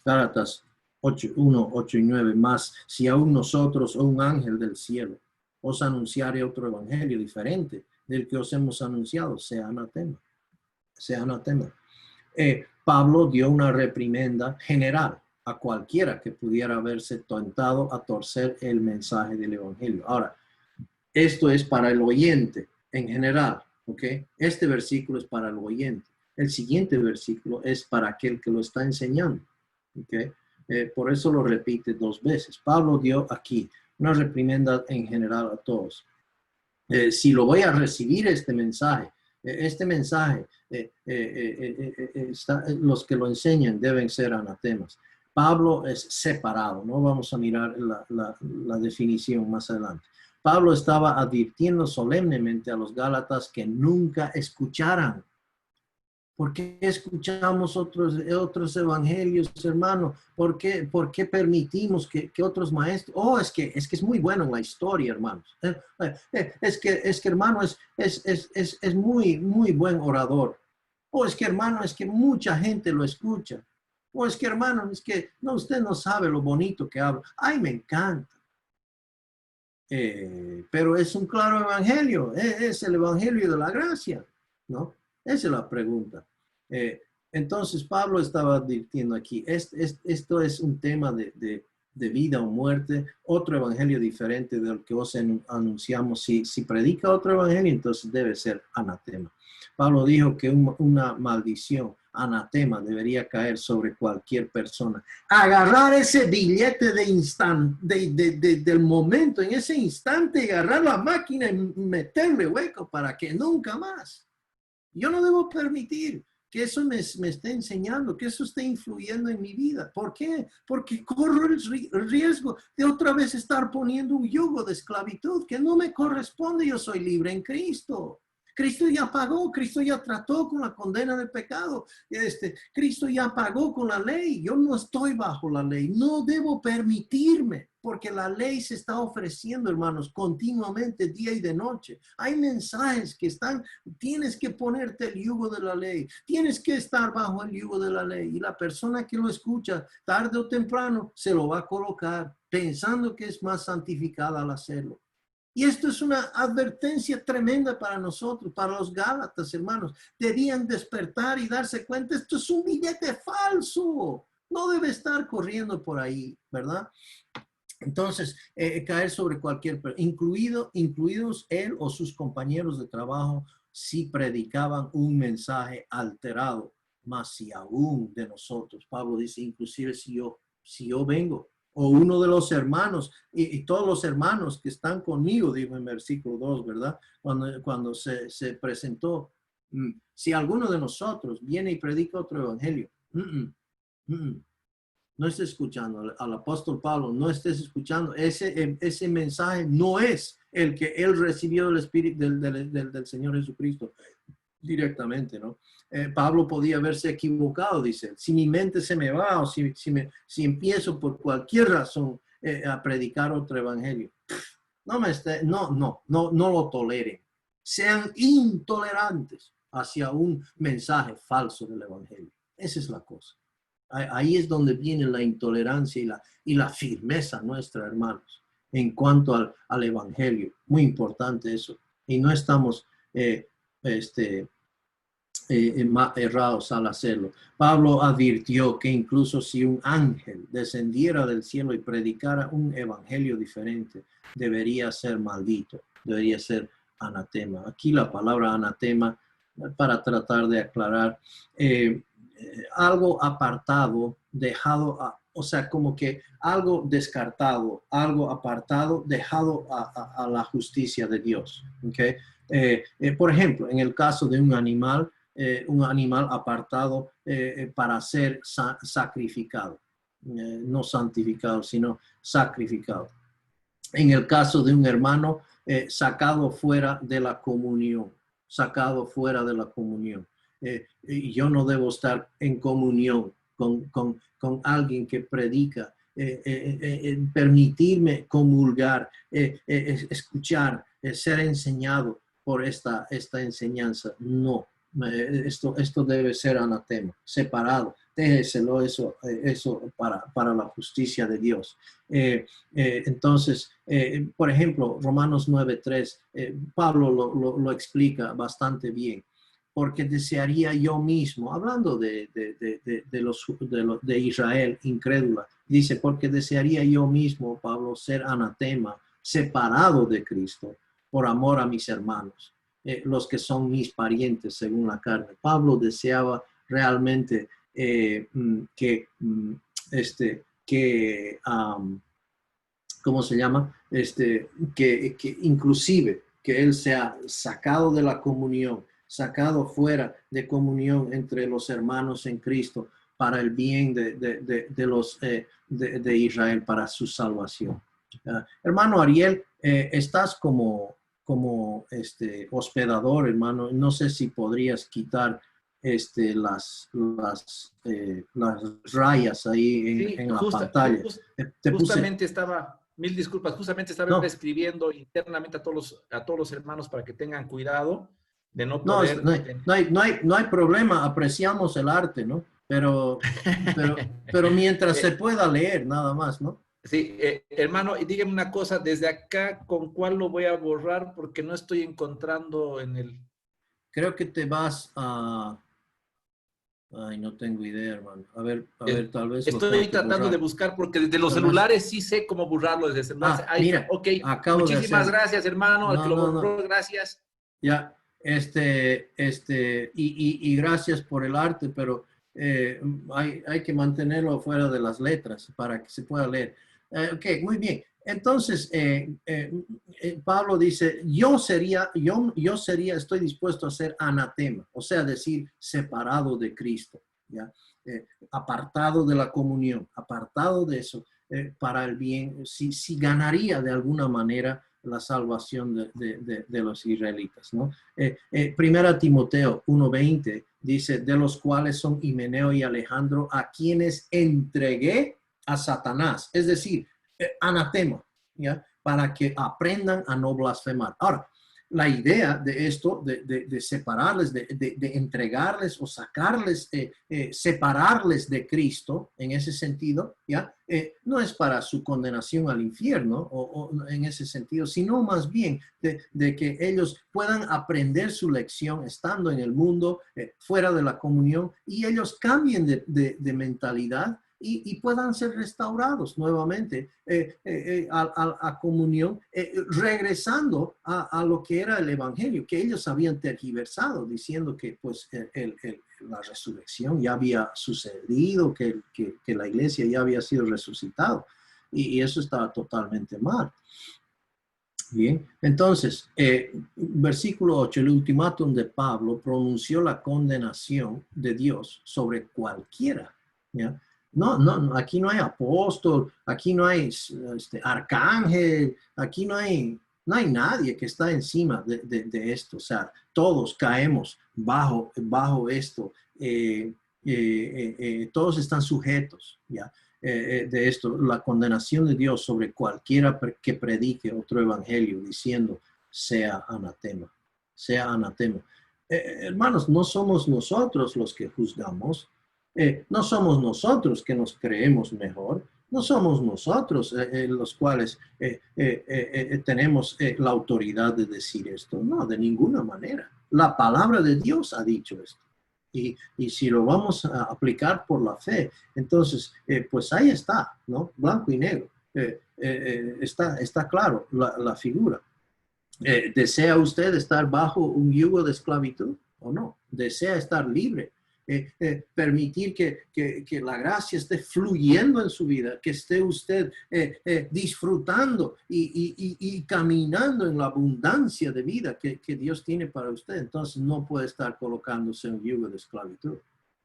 Gálatas 1, 8 y 9, más si aún nosotros o un ángel del cielo os anunciare otro evangelio diferente del que os hemos anunciado, sea anatema. Sea anatema. Pablo dio una reprimenda general a cualquiera que pudiera haberse tentado a torcer el mensaje del evangelio. Ahora, esto es para el oyente en general, ¿ok? Este versículo es para el oyente. El siguiente versículo es para aquel que lo está enseñando, ¿ok? Por eso lo repite 2 veces. Pablo dio aquí una reprimenda en general a todos. Si lo voy a recibir este mensaje, los que lo enseñan deben ser anatemas. Pablo es separado, ¿no? Vamos a mirar la definición más adelante. Pablo estaba advirtiendo solemnemente a los gálatas que nunca escucharan. ¿Por qué escuchamos otros evangelios, hermano? ¿Por qué permitimos que otros maestros? Oh, es que es muy bueno en la historia, hermanos. Es que hermano, es muy, muy buen orador. Oh, es que hermano, es que mucha gente lo escucha. Oh, es que hermano, es que no, usted no sabe lo bonito que habla. Ay, me encanta. Pero es un claro evangelio, es el evangelio de la gracia, ¿no? Esa es la pregunta. Eh, entonces, Pablo estaba advirtiendo aquí, esto es un tema de vida o muerte, otro evangelio diferente del que os anunciamos. Si predica otro evangelio, entonces debe ser anatema. Pablo dijo que una maldición, anatema, debería caer sobre cualquier persona. Agarrar ese billete del momento, en ese instante, agarrar la máquina y meterle hueco para que nunca más. Yo no debo permitir que eso me esté enseñando, que eso esté influyendo en mi vida. ¿Por qué? Porque corro el riesgo de otra vez estar poniendo un yugo de esclavitud que no me corresponde. Yo soy libre en Cristo. Cristo ya pagó, Cristo ya trató con la condena del pecado. Cristo ya pagó con la ley. Yo no estoy bajo la ley. No debo permitirme, porque la ley se está ofreciendo, hermanos, continuamente, día y de noche. Hay mensajes que están, tienes que ponerte el yugo de la ley. Tienes que estar bajo el yugo de la ley. Y la persona que lo escucha, tarde o temprano, se lo va a colocar pensando que es más santificada al hacerlo. Y esto es una advertencia tremenda para nosotros, para los Gálatas, hermanos. Debían despertar y darse cuenta, esto es un billete falso. No debe estar corriendo por ahí, ¿verdad? Entonces, caer sobre cualquier, incluidos él o sus compañeros de trabajo, si predicaban un mensaje alterado, más si aún de nosotros. Pablo dice, inclusive si yo vengo, o uno de los hermanos, y todos los hermanos que están conmigo, dijo en versículo 2, ¿verdad? Cuando se presentó, si alguno de nosotros viene y predica otro evangelio, no estés escuchando al apóstol Pablo, no estés escuchando, ese mensaje no es el que él recibió del Espíritu del Señor Jesucristo directamente, ¿no? Pablo podía haberse equivocado, dice, si mi mente se me va o si empiezo por cualquier razón a predicar otro evangelio, no lo toleren. Sean intolerantes hacia un mensaje falso del evangelio. Esa es la cosa. Ahí es donde viene la intolerancia y la firmeza nuestra, hermanos, en cuanto al evangelio. Muy importante eso. Y no estamos errados al hacerlo. Pablo advirtió que incluso si un ángel descendiera del cielo y predicara un evangelio diferente, debería ser maldito, debería ser anatema. Aquí la palabra anatema, para tratar de aclarar, algo apartado, dejado, o sea, como que algo descartado, algo apartado, dejado a la justicia de Dios. ¿Okay? Por ejemplo, en el caso de un animal apartado para ser sacrificado, no santificado, sino sacrificado. En el caso de un hermano, sacado fuera de la comunión, sacado fuera de la comunión. Yo no debo estar en comunión con alguien que predica, permitirme comulgar, escuchar, ser enseñado por esta enseñanza. No, esto debe ser anatema, separado. Déjeselo eso para la justicia de Dios. Entonces, por ejemplo, Romanos 9:3, Pablo lo explica bastante bien, porque desearía yo mismo, hablando de Israel incrédula, dice, porque desearía yo mismo, Pablo, ser anatema, separado de Cristo, por amor a mis hermanos, los que son mis parientes según la carne. Pablo deseaba realmente ¿cómo se llama? Que inclusive que él sea sacado de la comunión, sacado fuera de comunión entre los hermanos en Cristo para el bien de Israel, para su salvación. Hermano Ariel, estás como hospedador, hermano. No sé si podrías quitar las rayas ahí Sí, en la pantalla. Te puse, justamente estaba, mil disculpas, justamente estaba no, escribiendo internamente a todos los hermanos para que tengan cuidado de no no, poder... no hay problema, apreciamos el arte, ¿no? Pero mientras se pueda leer, nada más, ¿no? Sí, hermano, y dígame una cosa, desde acá, ¿con cuál lo voy a borrar? Porque no estoy encontrando en el... Creo que te vas a... Ay, no tengo idea, hermano. A ver, tal vez lo tengo Estoy que tratando de borrar. buscar porque desde los Tal vez. celulares sí sé cómo borrarlo desde celulares. Ah, Ahí está. mira, Ok, acabo de muchísimas hacer. gracias, hermano, al que No, lo no, no. borró, gracias. Ya, y gracias por el arte, pero hay que mantenerlo fuera de las letras para que se pueda leer. Ok, muy bien. Entonces, Pablo dice, yo sería, estoy dispuesto a ser anatema, o sea, decir separado de Cristo, ¿ya? Apartado de la comunión, apartado de eso, para el bien, si ganaría de alguna manera la salvación de los israelitas, ¿no? Primera Timoteo 1:20 dice, de los cuales son Himeneo y Alejandro, a quienes entregué a Satanás, es decir, anatema, ¿ya? Para que aprendan a no blasfemar. Ahora, la idea de esto, de separarles, de entregarles o sacarles, separarles de Cristo, en ese sentido, ¿ya? No es para su condenación al infierno, o en ese sentido, sino más bien de que ellos puedan aprender su lección estando en el mundo, fuera de la comunión, y ellos cambien de mentalidad y puedan ser restaurados nuevamente a comunión, regresando a lo que era el evangelio, que ellos habían tergiversado, diciendo que pues la resurrección ya había sucedido, que la iglesia ya había sido resucitado, y eso estaba totalmente mal. Bien, entonces, versículo 8, el ultimátum de Pablo pronunció la condenación de Dios sobre cualquiera, ¿ya? No, aquí no hay apóstol, aquí no hay arcángel, aquí no hay nadie que está encima de esto. O sea, todos caemos bajo esto. Todos están sujetos, ¿ya? De esto, la condenación de Dios sobre cualquiera que predique otro evangelio diciendo sea anatema, sea anatema. Hermanos, no somos nosotros los que juzgamos, no somos nosotros que nos creemos mejor, no somos nosotros los cuales tenemos la autoridad de decir esto, no, de ninguna manera. La palabra de Dios ha dicho esto. Y si lo vamos a aplicar por la fe, entonces, pues ahí está, ¿no? Blanco y negro. Está claro la figura. ¿Desea usted estar bajo un yugo de esclavitud o no? ¿Desea estar libre? Permitir que la gracia esté fluyendo en su vida, que esté usted disfrutando y caminando en la abundancia de vida que Dios tiene para usted. Entonces no puede estar colocándose un yugo de esclavitud.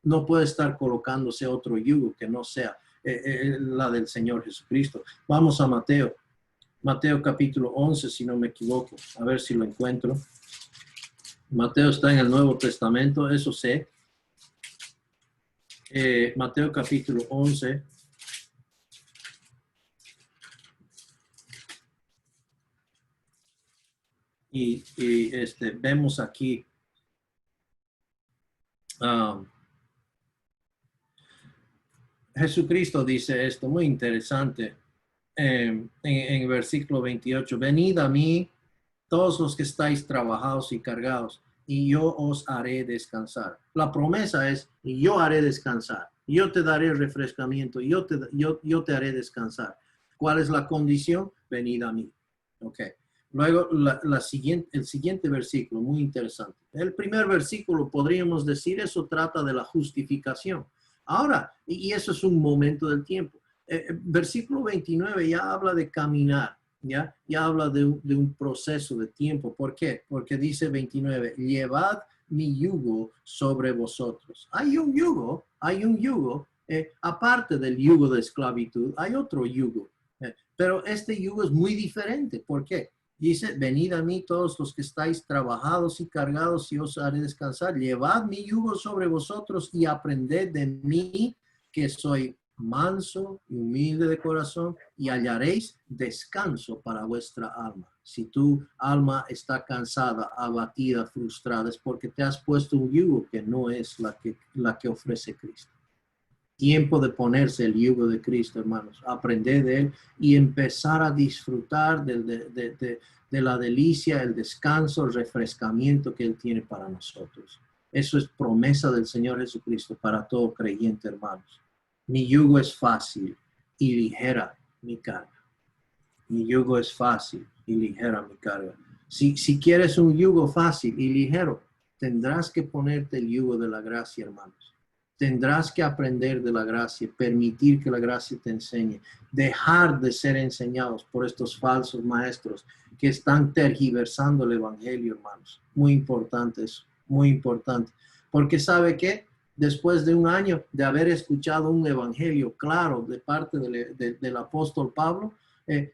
No puede estar colocándose otro yugo que no sea la del Señor Jesucristo. Vamos a Mateo capítulo 11, si no me equivoco. A ver si lo encuentro. Mateo está en el Nuevo Testamento, eso sé. Mateo capítulo 11. Y vemos aquí Jesucristo dice esto, muy interesante, en el versículo 28, venid a mí todos los que estáis trabajados y cargados, y yo os haré descansar. La promesa es, y yo haré descansar, yo te daré refrescamiento, yo te haré descansar. ¿Cuál es la condición? Venid a mí. Ok. Luego, el siguiente versículo, muy interesante. El primer versículo, podríamos decir, eso trata de la justificación. Ahora, y eso es un momento del tiempo. Versículo 29 ya habla de caminar. ¿Ya? Ya habla de un proceso de tiempo. ¿Por qué? Porque dice 29, llevad mi yugo sobre vosotros. Hay un yugo, aparte del yugo de esclavitud, hay otro yugo. Pero este yugo es muy diferente. ¿Por qué? Dice, venid a mí todos los que estáis trabajados y cargados y os haré descansar. Llevad mi yugo sobre vosotros y aprended de mí, que soy manso y humilde de corazón, y hallaréis descanso para vuestra alma. Si tu alma está cansada, abatida, frustrada, es porque te has puesto un yugo que no es la que ofrece Cristo. Tiempo de ponerse el yugo de Cristo, hermanos, aprender de él y empezar a disfrutar de la delicia, el descanso, el refrescamiento que él tiene para nosotros. Eso es promesa del Señor Jesucristo para todo creyente, hermanos. Mi yugo es fácil y ligera mi carga. Mi yugo es fácil y ligera mi carga. Si quieres un yugo fácil y ligero, tendrás que ponerte el yugo de la gracia, hermanos. Tendrás que aprender de la gracia, permitir que la gracia te enseñe, dejar de ser enseñados por estos falsos maestros que están tergiversando el evangelio, hermanos. Muy importante eso, muy importante. Porque ¿sabe qué? Después de un año de haber escuchado un evangelio claro de parte del apóstol Pablo,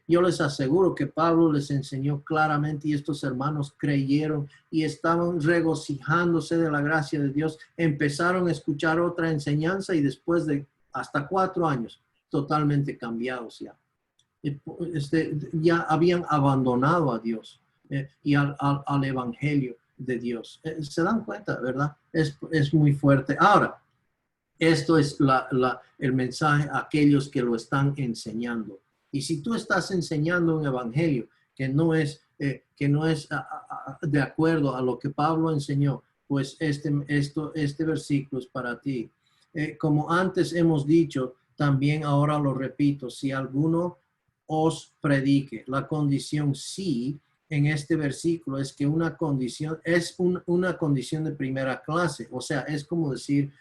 yo les aseguro que Pablo les enseñó claramente y estos hermanos creyeron y estaban regocijándose de la gracia de Dios. Empezaron a escuchar otra enseñanza y después de hasta 4 años, totalmente cambiados ya. Ya habían abandonado a Dios y al evangelio de Dios. ¿Se dan cuenta, verdad? Es muy fuerte. Ahora, esto es el mensaje a aquellos que lo están enseñando. Y si tú estás enseñando un evangelio que no es de acuerdo a lo que Pablo enseñó, pues este versículo es para ti. Como antes hemos dicho, también ahora lo repito, si alguno os predique, la condición sí en este versículo es que una condición es una condición de primera clase, o sea, es como decir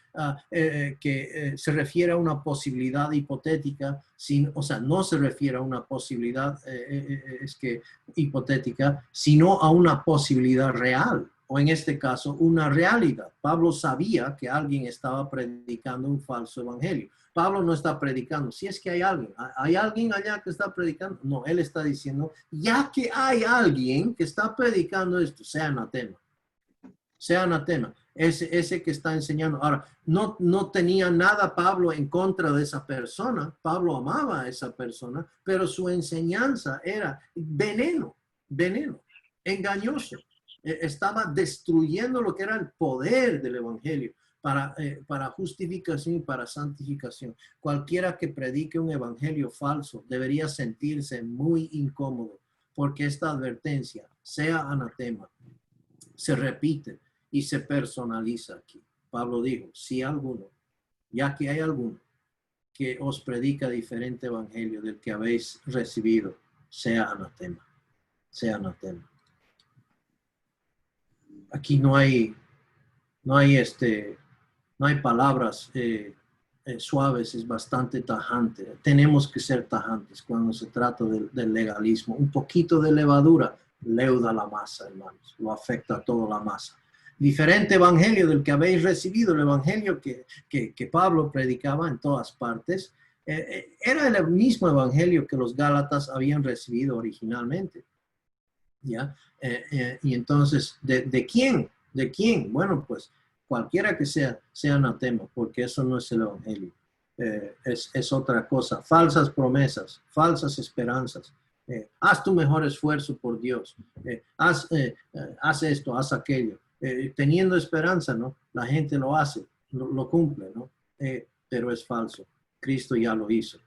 que se refiere a una posibilidad hipotética, o sea, no se refiere a una posibilidad hipotética, sino a una posibilidad real, o en este caso, una realidad. Pablo sabía que alguien estaba predicando un falso evangelio. Pablo no está predicando. Si es que hay alguien allá que está predicando. No, él está diciendo, ya que hay alguien que está predicando esto, sea anatema. Sea anatema. Ese que está enseñando. Ahora, no tenía nada Pablo en contra de esa persona. Pablo amaba a esa persona, pero su enseñanza era veneno, engañoso. Estaba destruyendo lo que era el poder del evangelio. Para justificación y para santificación. Cualquiera que predique un evangelio falso debería sentirse muy incómodo porque esta advertencia, sea anatema, se repite y se personaliza aquí. Pablo dijo, si alguno, ya que hay alguno que os predica diferente evangelio del que habéis recibido, sea anatema, sea anatema. Aquí no hay palabras suaves, es bastante tajante. Tenemos que ser tajantes cuando se trata del legalismo. Un poquito de levadura leuda la masa, hermanos. Lo afecta a toda la masa. Diferente evangelio del que habéis recibido, el evangelio que Pablo predicaba en todas partes, era el mismo evangelio que los Gálatas habían recibido originalmente. ¿Ya? Y entonces, ¿de quién? ¿De quién? Bueno, pues cualquiera que sea anatema, porque eso no es el evangelio. Es otra cosa. Falsas promesas, falsas esperanzas. Haz tu mejor esfuerzo por Dios. Haz esto, haz aquello. Teniendo esperanza, ¿no? La gente lo hace, lo cumple, ¿no? Pero es falso. Cristo ya lo hizo.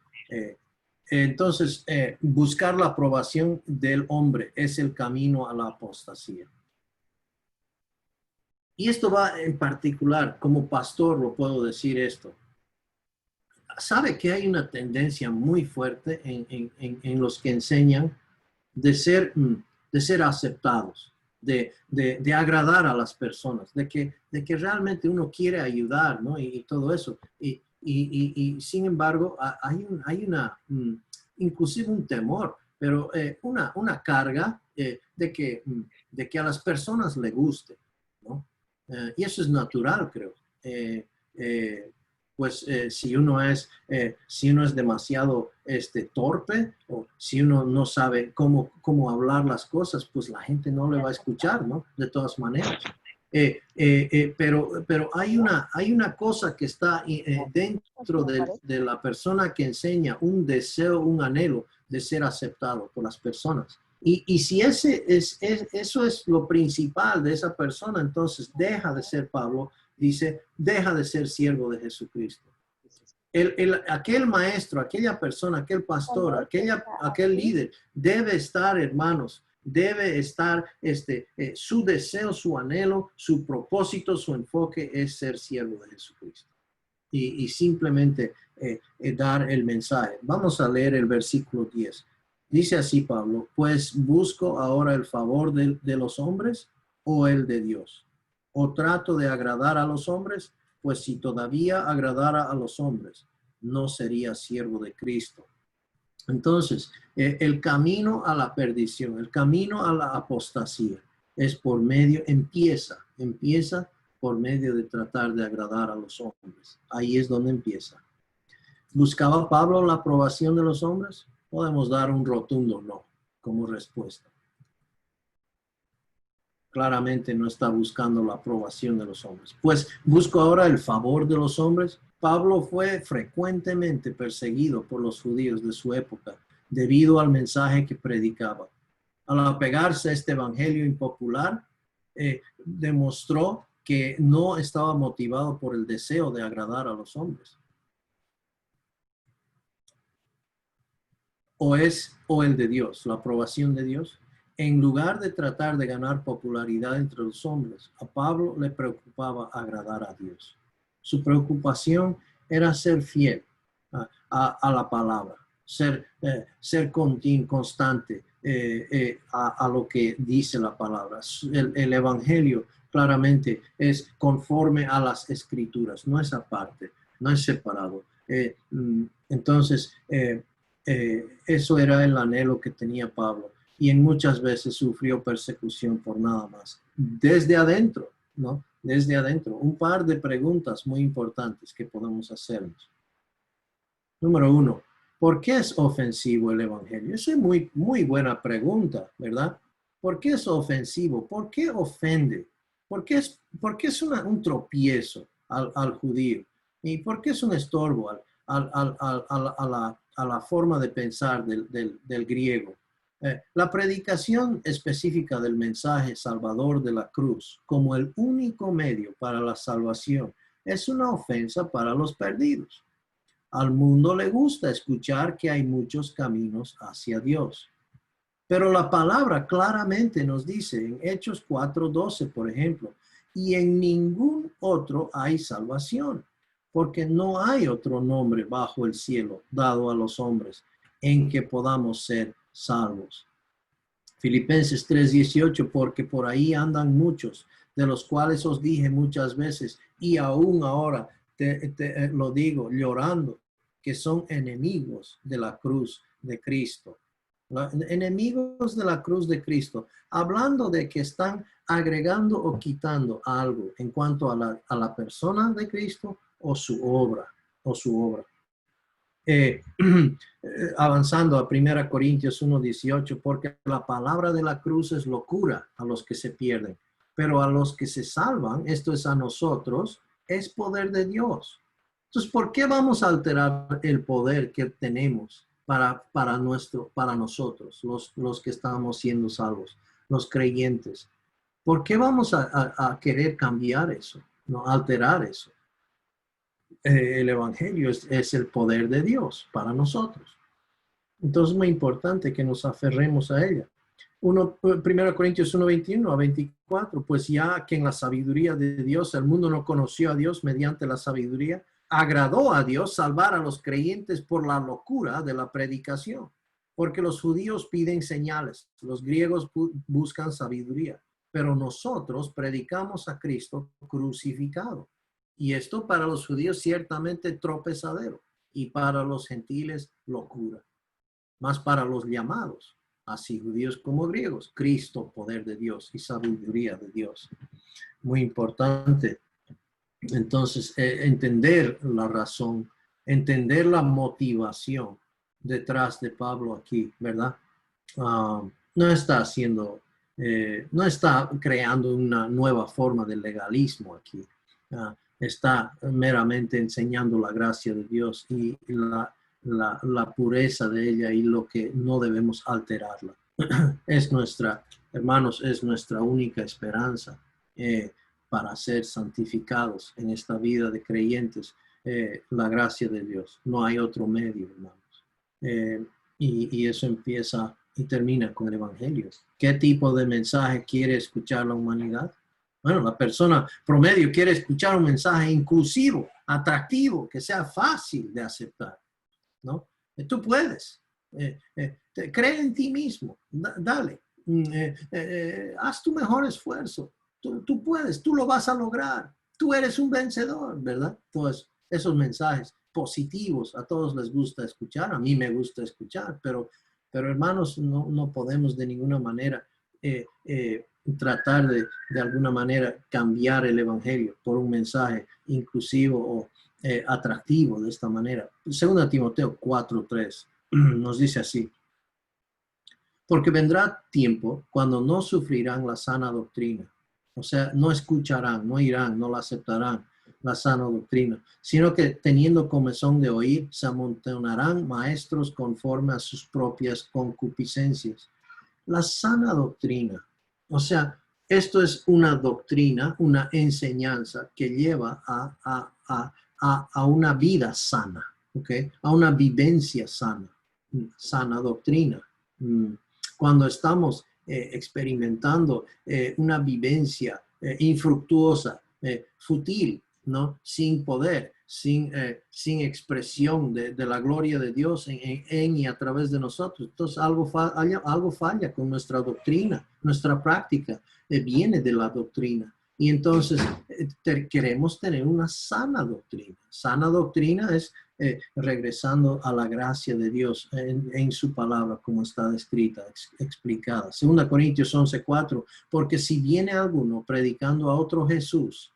Entonces, buscar la aprobación del hombre es el camino a la apostasía. Y esto va en particular, como pastor lo puedo decir esto. Sabe que hay una tendencia muy fuerte en los que enseñan de ser aceptados, de agradar a las personas, de que realmente uno quiere ayudar, ¿no? Y todo eso. Y sin embargo, hay inclusive un temor, pero una carga de que a las personas les guste, ¿no? Y eso es natural, creo. pues si uno es demasiado torpe o si uno no sabe cómo hablar las cosas, pues la gente no le va a escuchar, ¿no? De todas maneras. Pero hay una cosa que está dentro de la persona que enseña un deseo, un anhelo de ser aceptado por las personas. Y si eso es lo principal de esa persona, entonces deja de ser Pablo, dice, deja de ser siervo de Jesucristo. Aquel maestro, aquella persona, aquel pastor, aquel líder debe estar, hermanos, debe estar, su deseo, su anhelo, su propósito, su enfoque es ser siervo de Jesucristo. Y simplemente dar el mensaje. Vamos a leer el versículo 10. Dice así Pablo, pues busco ahora el favor de los hombres o el de Dios. O trato de agradar a los hombres, pues si todavía agradara a los hombres, no sería siervo de Cristo. Entonces, el camino a la perdición, el camino a la apostasía, es empieza por medio de tratar de agradar a los hombres. Ahí es donde empieza. ¿Buscaba Pablo la aprobación de los hombres? Podemos dar un rotundo no como respuesta. Claramente no está buscando la aprobación de los hombres. Pues busco ahora el favor de los hombres. Pablo fue frecuentemente perseguido por los judíos de su época debido al mensaje que predicaba. Al apegarse a este evangelio impopular, demostró que no estaba motivado por el deseo de agradar a los hombres. O el de Dios, la aprobación de Dios. En lugar de tratar de ganar popularidad entre los hombres, a Pablo le preocupaba agradar a Dios. Su preocupación era ser fiel a la palabra, ser constante a lo que dice la palabra. El evangelio claramente es conforme a las escrituras, no es aparte, no es separado. Entonces, eso era el anhelo que tenía Pablo. Y en muchas veces sufrió persecución por nada más. Desde adentro, ¿no? Desde adentro. Un par de preguntas muy importantes que podemos hacernos. Número 1, ¿por qué es ofensivo el evangelio? Esa es muy, muy buena pregunta, ¿verdad? ¿Por qué es ofensivo? ¿Por qué ofende? ¿Por qué es un tropiezo al judío? ¿Y por qué es un estorbo a la forma de pensar del griego? La predicación específica del mensaje salvador de la cruz como el único medio para la salvación es una ofensa para los perdidos. Al mundo le gusta escuchar que hay muchos caminos hacia Dios. Pero la palabra claramente nos dice en Hechos 4:12, por ejemplo, y en ningún otro hay salvación, porque no hay otro nombre bajo el cielo dado a los hombres en que podamos ser salvos. Filipenses 3:18, porque por ahí andan muchos, de los cuales os dije muchas veces, y aún ahora te lo digo llorando, que son enemigos de la cruz de Cristo. Enemigos de la cruz de Cristo, hablando de que están agregando o quitando algo en cuanto a la persona de Cristo o su obra. Avanzando a 1 Corintios 1:18, porque la palabra de la cruz es locura a los que se pierden, pero a los que se salvan, esto es a nosotros, es poder de Dios. Entonces, ¿por qué vamos a alterar el poder que tenemos para nosotros, los que estamos siendo salvos, los creyentes? ¿Por qué vamos a querer cambiar eso, no alterar eso? El evangelio es el poder de Dios para nosotros. Entonces es muy importante que nos aferremos a ella. 1 Corintios 1:21-24, pues ya que en la sabiduría de Dios el mundo no conoció a Dios mediante la sabiduría, agradó a Dios salvar a los creyentes por la locura de la predicación, porque los judíos piden señales, los griegos buscan sabiduría, pero nosotros predicamos a Cristo crucificado. Y esto para los judíos ciertamente tropezadero y para los gentiles locura. Más para los llamados, así judíos como griegos, Cristo, poder de Dios y sabiduría de Dios. Muy importante Entonces, entender la razón, entender la motivación detrás de Pablo aquí, ¿verdad? No está haciendo, no está creando una nueva forma de legalismo aquí. Está meramente enseñando la gracia de Dios y la pureza de ella y lo que no debemos alterarla. Es nuestra, hermanos, es nuestra única esperanza para ser santificados en esta vida de creyentes, la gracia de Dios. No hay otro medio, hermanos. Y eso empieza y termina con el Evangelio. ¿Qué tipo de mensaje quiere escuchar la humanidad? Bueno, la persona promedio quiere escuchar un mensaje inclusivo, atractivo, que sea fácil de aceptar, ¿no? Tú puedes. Cree en ti mismo. Dale. Haz tu mejor esfuerzo. Tú puedes, tú lo vas a lograr. Tú eres un vencedor, ¿verdad? Todos esos mensajes positivos a todos les gusta escuchar. A mí me gusta escuchar, pero hermanos, no podemos de ninguna manera tratar de alguna manera cambiar el evangelio por un mensaje inclusivo o atractivo de esta manera. Segunda Timoteo 4:3 nos dice así: porque vendrá tiempo cuando no sufrirán la sana doctrina, o sea, no escucharán, no irán, no la aceptarán la sana doctrina, sino que teniendo comezón de oír, se amontonarán maestros conforme a sus propias concupiscencias. La sana doctrina, o sea, esto es una doctrina, una enseñanza que lleva a una vida sana, ¿ok? A una vivencia sana, sana doctrina. Cuando estamos experimentando una vivencia infructuosa, fútil, ¿no? Sin poder, sin expresión de la gloria de Dios en y a través de nosotros. Entonces algo falla con nuestra doctrina, nuestra práctica viene de la doctrina. Y entonces queremos tener una sana doctrina. Sana doctrina es regresando a la gracia de Dios en su palabra, como está descrita, explicada. 2 Corintios 11:4, porque si viene alguno predicando a otro Jesús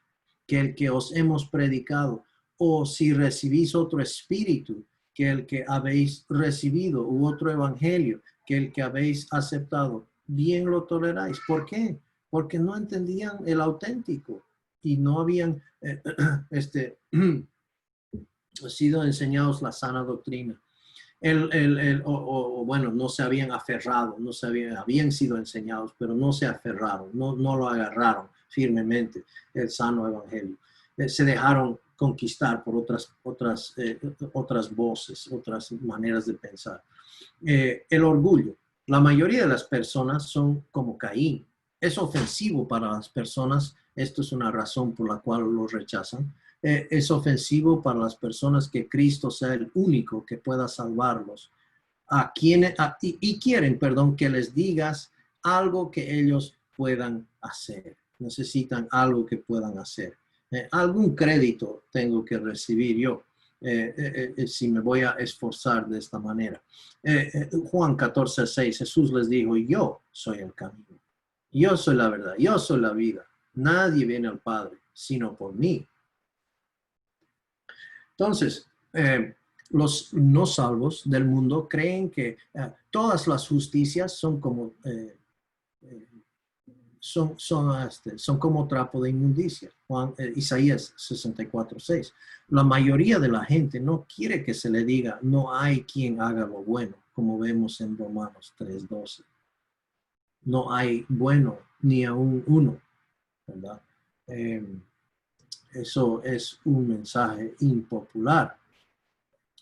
que el que os hemos predicado, o si recibís otro espíritu que el que habéis recibido, u otro evangelio que el que habéis aceptado, bien lo toleráis. ¿Por qué? Porque no entendían el auténtico y no habían sido enseñados la sana doctrina. Bueno, no se habían aferrado, habían sido enseñados, pero no se aferraron, no lo agarraron firmemente el sano evangelio. Se dejaron conquistar por otras voces, otras maneras de pensar. El orgullo. La mayoría de las personas son como Caín. Es ofensivo para las personas. Esto es una razón por la cual lo rechazan. Es ofensivo para las personas que Cristo sea el único que pueda salvarlos. Quieren, que les digas algo que ellos puedan hacer. Necesitan algo que puedan hacer. Algún crédito tengo que recibir yo si me voy a esforzar de esta manera. Juan 14:6, Jesús les dijo: yo soy el camino, yo soy la verdad, yo soy la vida. Nadie viene al Padre sino por mí. Entonces, los no salvos del mundo creen que todas las justicias son como son como trapo de inmundicia. Isaías 64:6. La mayoría de la gente no quiere que se le diga: no hay quien haga lo bueno, como vemos en Romanos 3:12. No hay bueno ni aún uno, ¿verdad? Eso es un mensaje impopular,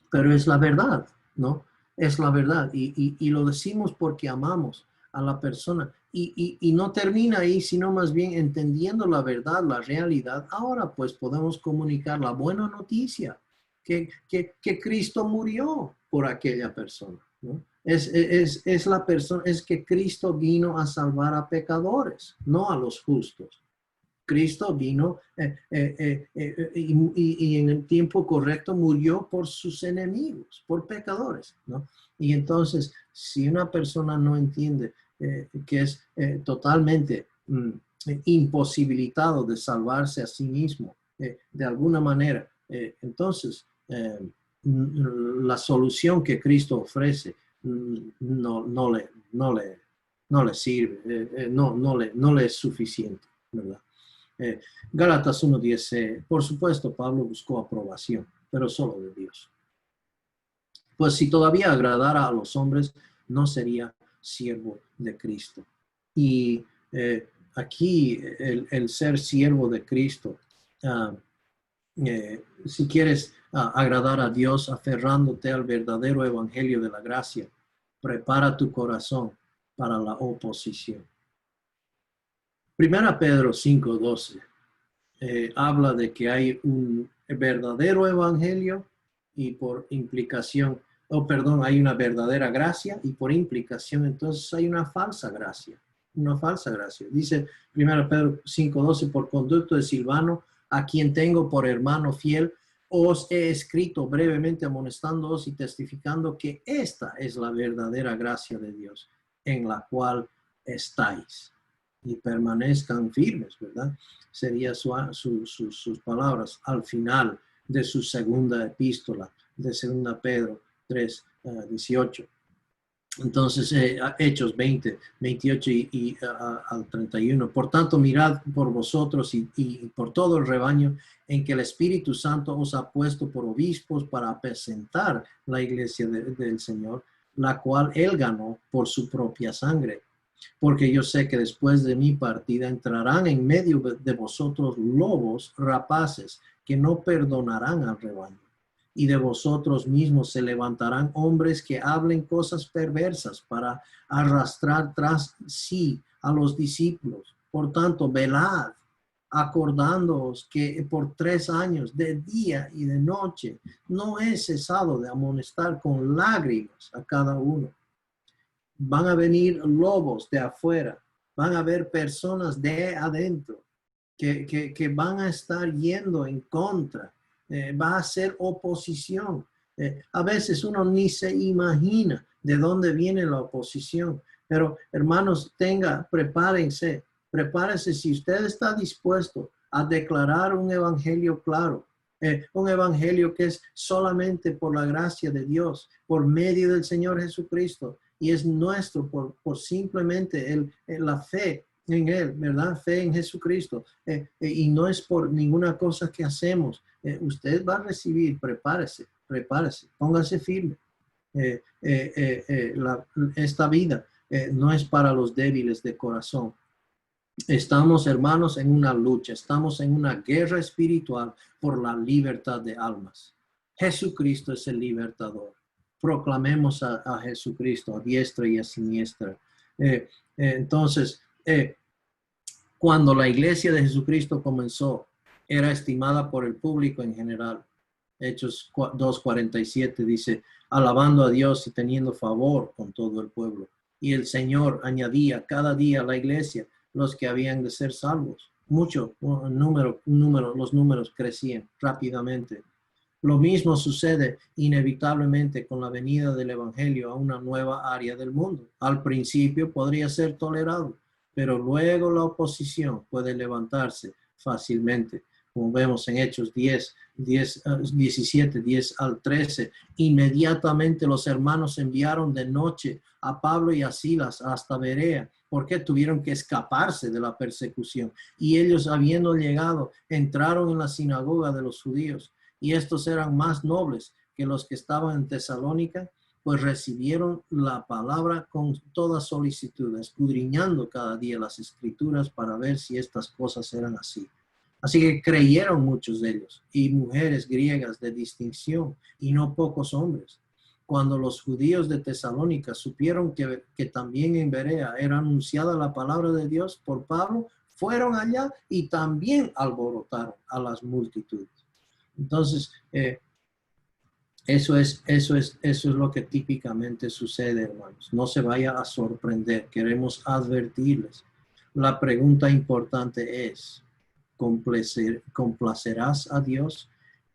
pero es la verdad, ¿no? Es la verdad y lo decimos porque amamos a la persona y no termina ahí, sino más bien entendiendo la verdad, la realidad. Ahora pues podemos comunicar la buena noticia que Cristo murió por aquella persona, ¿no? Es la persona, es que Cristo vino a salvar a pecadores, no a los justos. Cristo vino y en el tiempo correcto murió por sus enemigos, por pecadores, ¿no? Y entonces, si una persona no entiende que es totalmente imposibilitado de salvarse a sí mismo de alguna manera. Entonces, la solución que Cristo ofrece no le sirve, no le es suficiente, ¿verdad? Gálatas 1:10, por supuesto, Pablo buscó aprobación, pero solo de Dios. Pues si todavía agradara a los hombres, no sería siervo de Cristo. Y aquí el ser siervo de Cristo, si quieres agradar a Dios aferrándote al verdadero evangelio de la gracia, prepara tu corazón para la oposición. Primera Pedro 5:12 habla de que hay un verdadero evangelio y por implicación, hay una verdadera gracia y por implicación entonces hay una falsa gracia. Una falsa gracia. Dice 1 Pedro 5:12, por conducto de Silvano, a quien tengo por hermano fiel, os he escrito brevemente amonestándoos y testificando que esta es la verdadera gracia de Dios, en la cual estáis. Y permanezcan firmes, ¿verdad? Sería sus palabras al final de su segunda epístola, de 2 Pedro 3:18. Entonces, Hechos 20:28 al 31. Por tanto, mirad por vosotros y por todo el rebaño en que el Espíritu Santo os ha puesto por obispos para apacentar la iglesia del Señor, la cual él ganó por su propia sangre. Porque yo sé que después de mi partida entrarán en medio de vosotros lobos rapaces que no perdonarán al rebaño. Y de vosotros mismos se levantarán hombres que hablen cosas perversas para arrastrar tras sí a los discípulos. Por tanto, velad, acordándoos que por 3 años, de día y de noche, no he cesado de amonestar con lágrimas a cada uno. Van a venir lobos de afuera, van a haber personas de adentro que van a estar yendo en contra, va a ser oposición. A veces uno ni se imagina de dónde viene la oposición, pero hermanos, prepárense si usted está dispuesto a declarar un evangelio claro, un evangelio que es solamente por la gracia de Dios, por medio del Señor Jesucristo, y es nuestro por simplemente la fe en Él, ¿verdad? Fe en Jesucristo. Y no es por ninguna cosa que hacemos. Usted va a recibir, prepárese, póngase firme. Esta vida no es para los débiles de corazón. Estamos, hermanos, en una lucha, estamos en una guerra espiritual por la libertad de almas. Jesucristo es el libertador. Proclamemos a Jesucristo a diestra y a siniestra. Entonces, cuando la iglesia de Jesucristo comenzó, era estimada por el público en general. Hechos 2:47 dice, alabando a Dios y teniendo favor con todo el pueblo. Y el Señor añadía cada día a la iglesia los que habían de ser salvos. Los números crecían rápidamente. Lo mismo sucede inevitablemente con la venida del evangelio a una nueva área del mundo. Al principio podría ser tolerado, pero luego la oposición puede levantarse fácilmente. Como vemos en Hechos 17, 10 al 13, inmediatamente los hermanos enviaron de noche a Pablo y a Silas hasta Berea, porque tuvieron que escaparse de la persecución. Y ellos, habiendo llegado, entraron en la sinagoga de los judíos, y estos eran más nobles que los que estaban en Tesalónica, pues recibieron la palabra con toda solicitud, escudriñando cada día las escrituras para ver si estas cosas eran así. Así que creyeron muchos de ellos, y mujeres griegas de distinción, y no pocos hombres. Cuando los judíos de Tesalónica supieron que también en Berea era anunciada la palabra de Dios por Pablo, fueron allá y también alborotaron a las multitudes. Entonces, eso es lo que típicamente sucede, hermanos. No se vaya a sorprender. Queremos advertirles. La pregunta importante es, ¿complacerás a Dios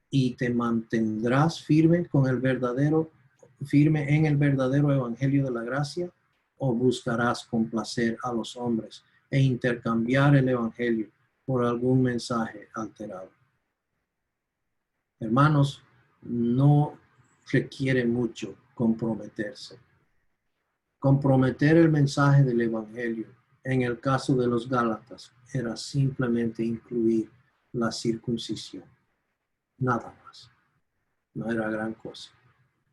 y te mantendrás firme en el verdadero evangelio de la gracia? ¿O buscarás complacer a los hombres e intercambiar el evangelio por algún mensaje alterado? Hermanos, no requiere mucho comprometerse. Comprometer el mensaje del Evangelio, en el caso de los Gálatas, era simplemente incluir la circuncisión. Nada más. No era gran cosa,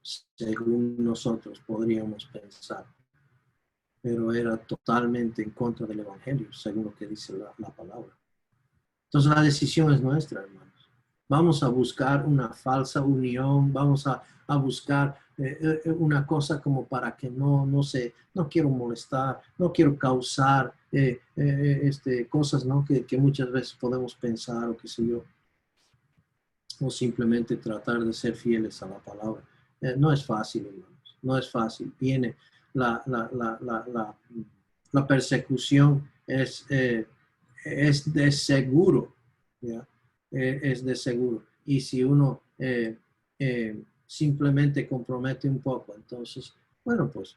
según nosotros podríamos pensar. Pero era totalmente en contra del Evangelio, según lo que dice la palabra. Entonces la decisión es nuestra, hermanos. Vamos a buscar una falsa unión, vamos a buscar una cosa como para que no quiero molestar, no quiero causar cosas, ¿no? que muchas veces podemos pensar o qué sé yo, o simplemente tratar de ser fieles a la palabra. No es fácil, hermanos, no es fácil. Viene la persecución, es de seguro, ¿ya? Es de seguro. Y si uno simplemente compromete un poco, entonces, bueno, pues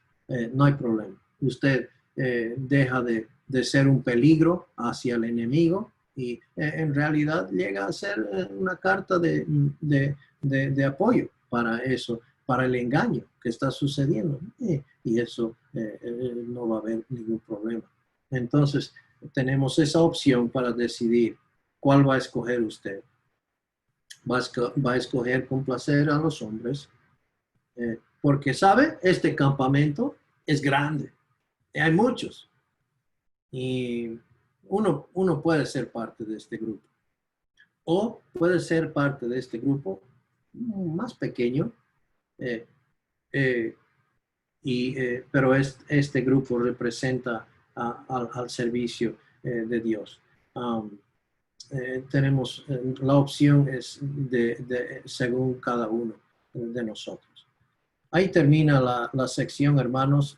no hay problema. Usted deja de ser un peligro hacia el enemigo y en realidad llega a ser una carta de apoyo para eso, para el engaño que está sucediendo. Y eso no va a haber ningún problema. Entonces, tenemos esa opción para decidir cuál va a escoger usted. Va a escoger complacer a los hombres, porque, ¿sabe? Este campamento es grande. Hay muchos. Y uno puede ser parte de este grupo. O puede ser parte de este grupo más pequeño, pero este grupo representa al servicio de Dios. Tenemos la opción es según cada uno de nosotros. Ahí termina la sección, hermanos.